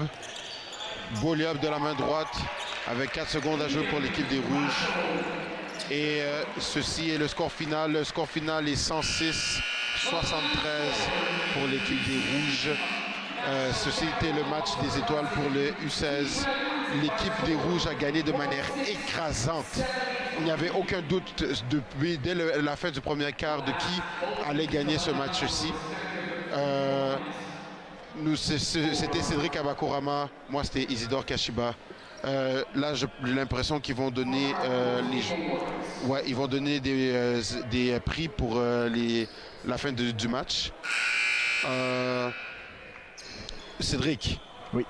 beau layup de la main droite, avec 4 secondes à jouer pour l'équipe des Rouges. Et ceci est le score final. Le score final est 106-73 pour l'équipe des Rouges. Ceci était le match des étoiles pour le U16. L'équipe des Rouges a gagné de manière écrasante. Il n'y avait aucun doute dès la fin du premier quart de qui allait gagner ce match-ci. C'était Cédric Abakorama, moi c'était Isidore Kashiba. Là, j'ai l'impression qu'ils vont donner ils vont donner des prix pour la fin du match. Cédric. Oui.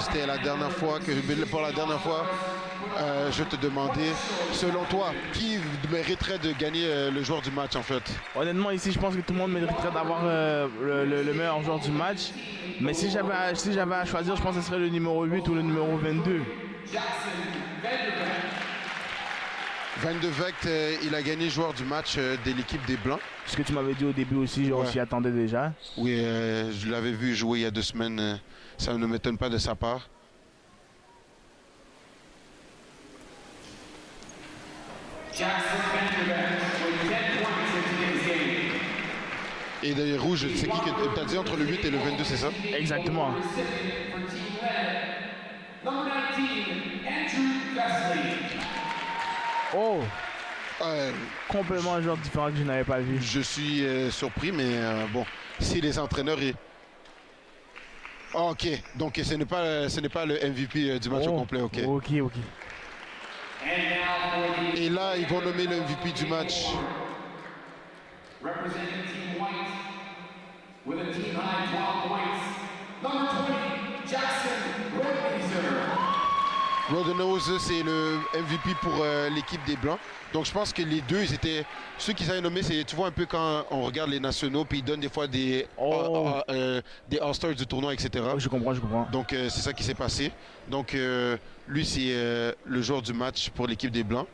C'était la dernière fois pour la dernière fois, je te demandais, selon toi, qui mériterait de gagner le joueur du match en fait? Honnêtement, ici, je pense que tout le monde mériterait d'avoir le meilleur joueur du match. Mais si j'avais à choisir, je pense que ce serait le numéro 8 ou le numéro 22. 22 Vect, il a gagné joueur du match de l'équipe des Blancs. Ce que tu m'avais dit au début aussi, on s'y attendait déjà. Oui, je l'avais vu jouer il y a 2 semaines. Ça ne m'étonne pas de sa part. Et d'ailleurs, Rouge, c'est qui que tu as dit entre le 8 et le 22, c'est ça? Exactement. Oh! Complètement un joueur différent que je n'avais pas vu. Je suis surpris, mais bon, si les entraîneurs... Oh, ok, donc ce n'est pas le MVP du match au complet, ok. Ok. Et là, ils vont nommer le MVP du match. Representing Team White with a team high 12 points, number 20, Jackson Rodenauer. Rodenauer, c'est le MVP pour l'équipe des Blancs. Donc je pense que les deux, ils étaient... Ceux qu'ils avaient nommés, c'est, tu vois un peu quand on regarde les nationaux, puis ils donnent des fois des All-Stars du tournoi, etc. Oh, je comprends. Donc c'est ça qui s'est passé. Donc lui, c'est le joueur du match pour l'équipe des Blancs.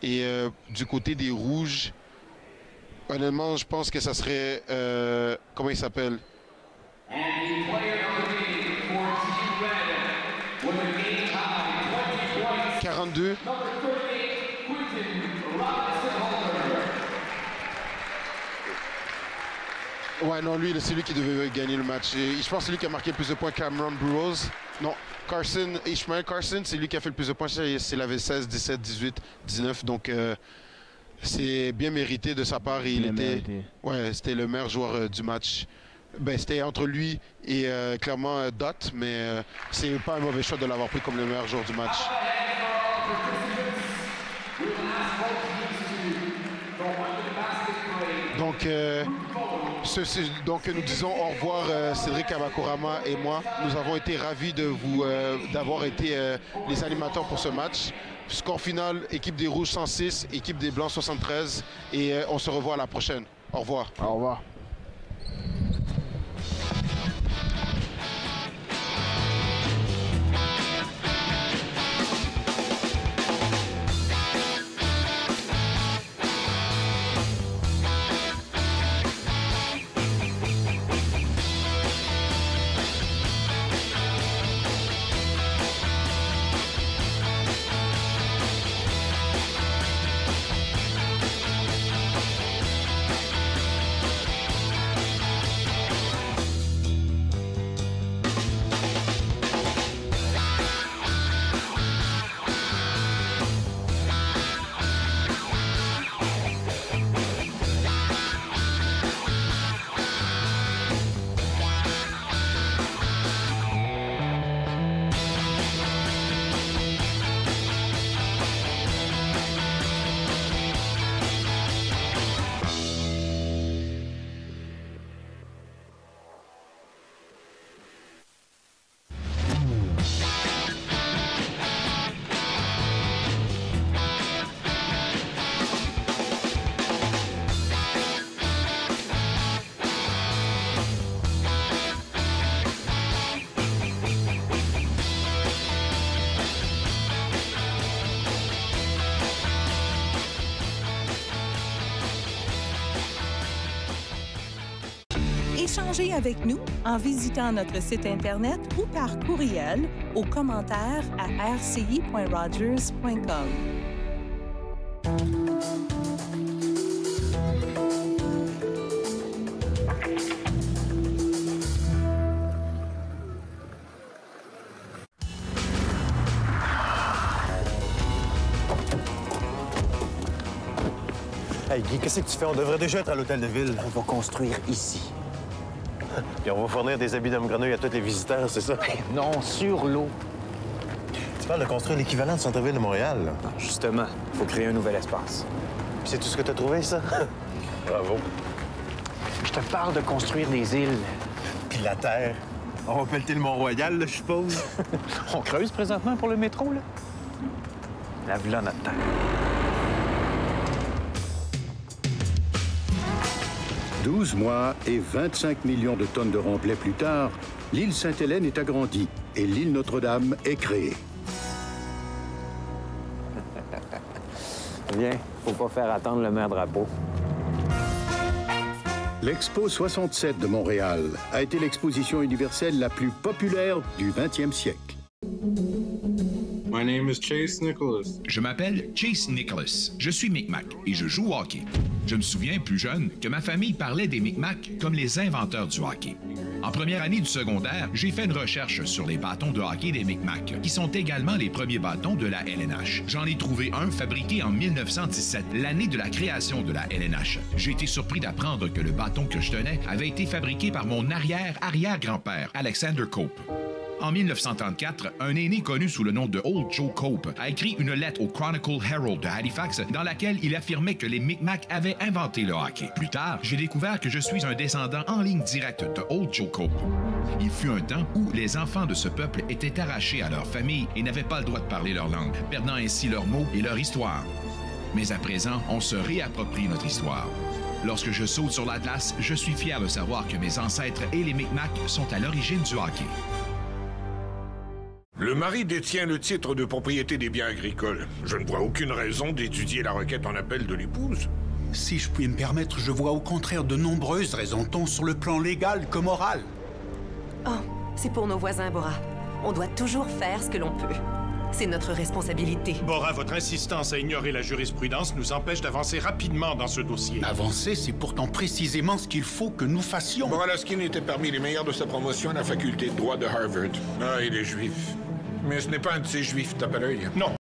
Et du côté des Rouges, honnêtement, je pense que ça serait... comment il s'appelle? 42. Ouais, non, lui, c'est lui qui devait gagner le match. Et je pense que c'est lui qui a marqué le plus de points, Cameron Burroughs. Non, Ishmael Carson, c'est lui qui a fait le plus de points. Il avait 16, 17, 18, 19. Donc, c'est bien mérité de sa part. C'était le meilleur joueur du match. Ben, c'était entre lui et clairement Dot, mais c'est pas un mauvais choix de l'avoir pris comme le meilleur joueur du match. Donc, donc nous disons au revoir Cédric Amakurama et moi. Nous avons été ravis d'avoir été les animateurs pour ce match. Score final, équipe des Rouges 106, équipe des Blancs 73. Et on se revoit à la prochaine. Au revoir. Au revoir. Échangez avec nous en visitant notre site Internet ou par courriel aux commentaires à rci.rogers.com. Hey Guy, qu'est-ce que tu fais? On devrait déjà être à l'hôtel de ville. On va construire ici. Puis on va fournir des habits d'homme-grenouille à tous les visiteurs, c'est ça? Non, sur l'eau. Tu parles de construire l'équivalent du centre-ville de Montréal, là. Non, justement, il faut créer un nouvel espace. Puis c'est tout ce que t'as trouvé, ça? Bravo. Je te parle de construire des îles. Puis la Terre. On va pelleter le Mont-Royal, là, je suppose. On creuse présentement pour le métro, là. La voilà notre terre. « 12 mois et 25 millions de tonnes de remblai plus tard, l'île Sainte-Hélène est agrandie et l'île Notre-Dame est créée. Bien, faut pas faire attendre le maire Drapeau. L'Expo 67 de Montréal a été l'exposition universelle la plus populaire du 20e siècle. My name is Chase Nicholas. Je m'appelle Chase Nicholas. Je suis Micmac et je joue au hockey. Je me souviens, plus jeune, que ma famille parlait des Micmacs comme les inventeurs du hockey. En première année du secondaire, j'ai fait une recherche sur les bâtons de hockey des Micmacs, qui sont également les premiers bâtons de la LNH. J'en ai trouvé un fabriqué en 1917, l'année de la création de la LNH. J'ai été surpris d'apprendre que le bâton que je tenais avait été fabriqué par mon arrière-arrière-grand-père, Alexander Cope. En 1934, un aîné connu sous le nom de Old Joe Cope a écrit une lettre au Chronicle Herald de Halifax dans laquelle il affirmait que les Micmacs avaient inventé le hockey. Plus tard, j'ai découvert que je suis un descendant en ligne directe de Old Joe Cope. Il fut un temps où les enfants de ce peuple étaient arrachés à leur famille et n'avaient pas le droit de parler leur langue, perdant ainsi leurs mots et leur histoire. Mais à présent, on se réapproprie notre histoire. Lorsque je saute sur l'Atlas, je suis fier de savoir que mes ancêtres et les Micmacs sont à l'origine du hockey. Le mari détient le titre de propriété des biens agricoles. Je ne vois aucune raison d'étudier la requête en appel de l'épouse. Si je puis me permettre, je vois au contraire de nombreuses raisons, tant sur le plan légal que moral. Oh, c'est pour nos voisins, Bora. On doit toujours faire ce que l'on peut. C'est notre responsabilité. Bora, votre insistance à ignorer la jurisprudence nous empêche d'avancer rapidement dans ce dossier. Avancer, c'est pourtant précisément ce qu'il faut que nous fassions. Bora Laskin était parmi les meilleurs de sa promotion à la faculté de droit de Harvard. Ah, il est juif. Mais ce n'est pas un de ces juifs tape à l'œil. Non.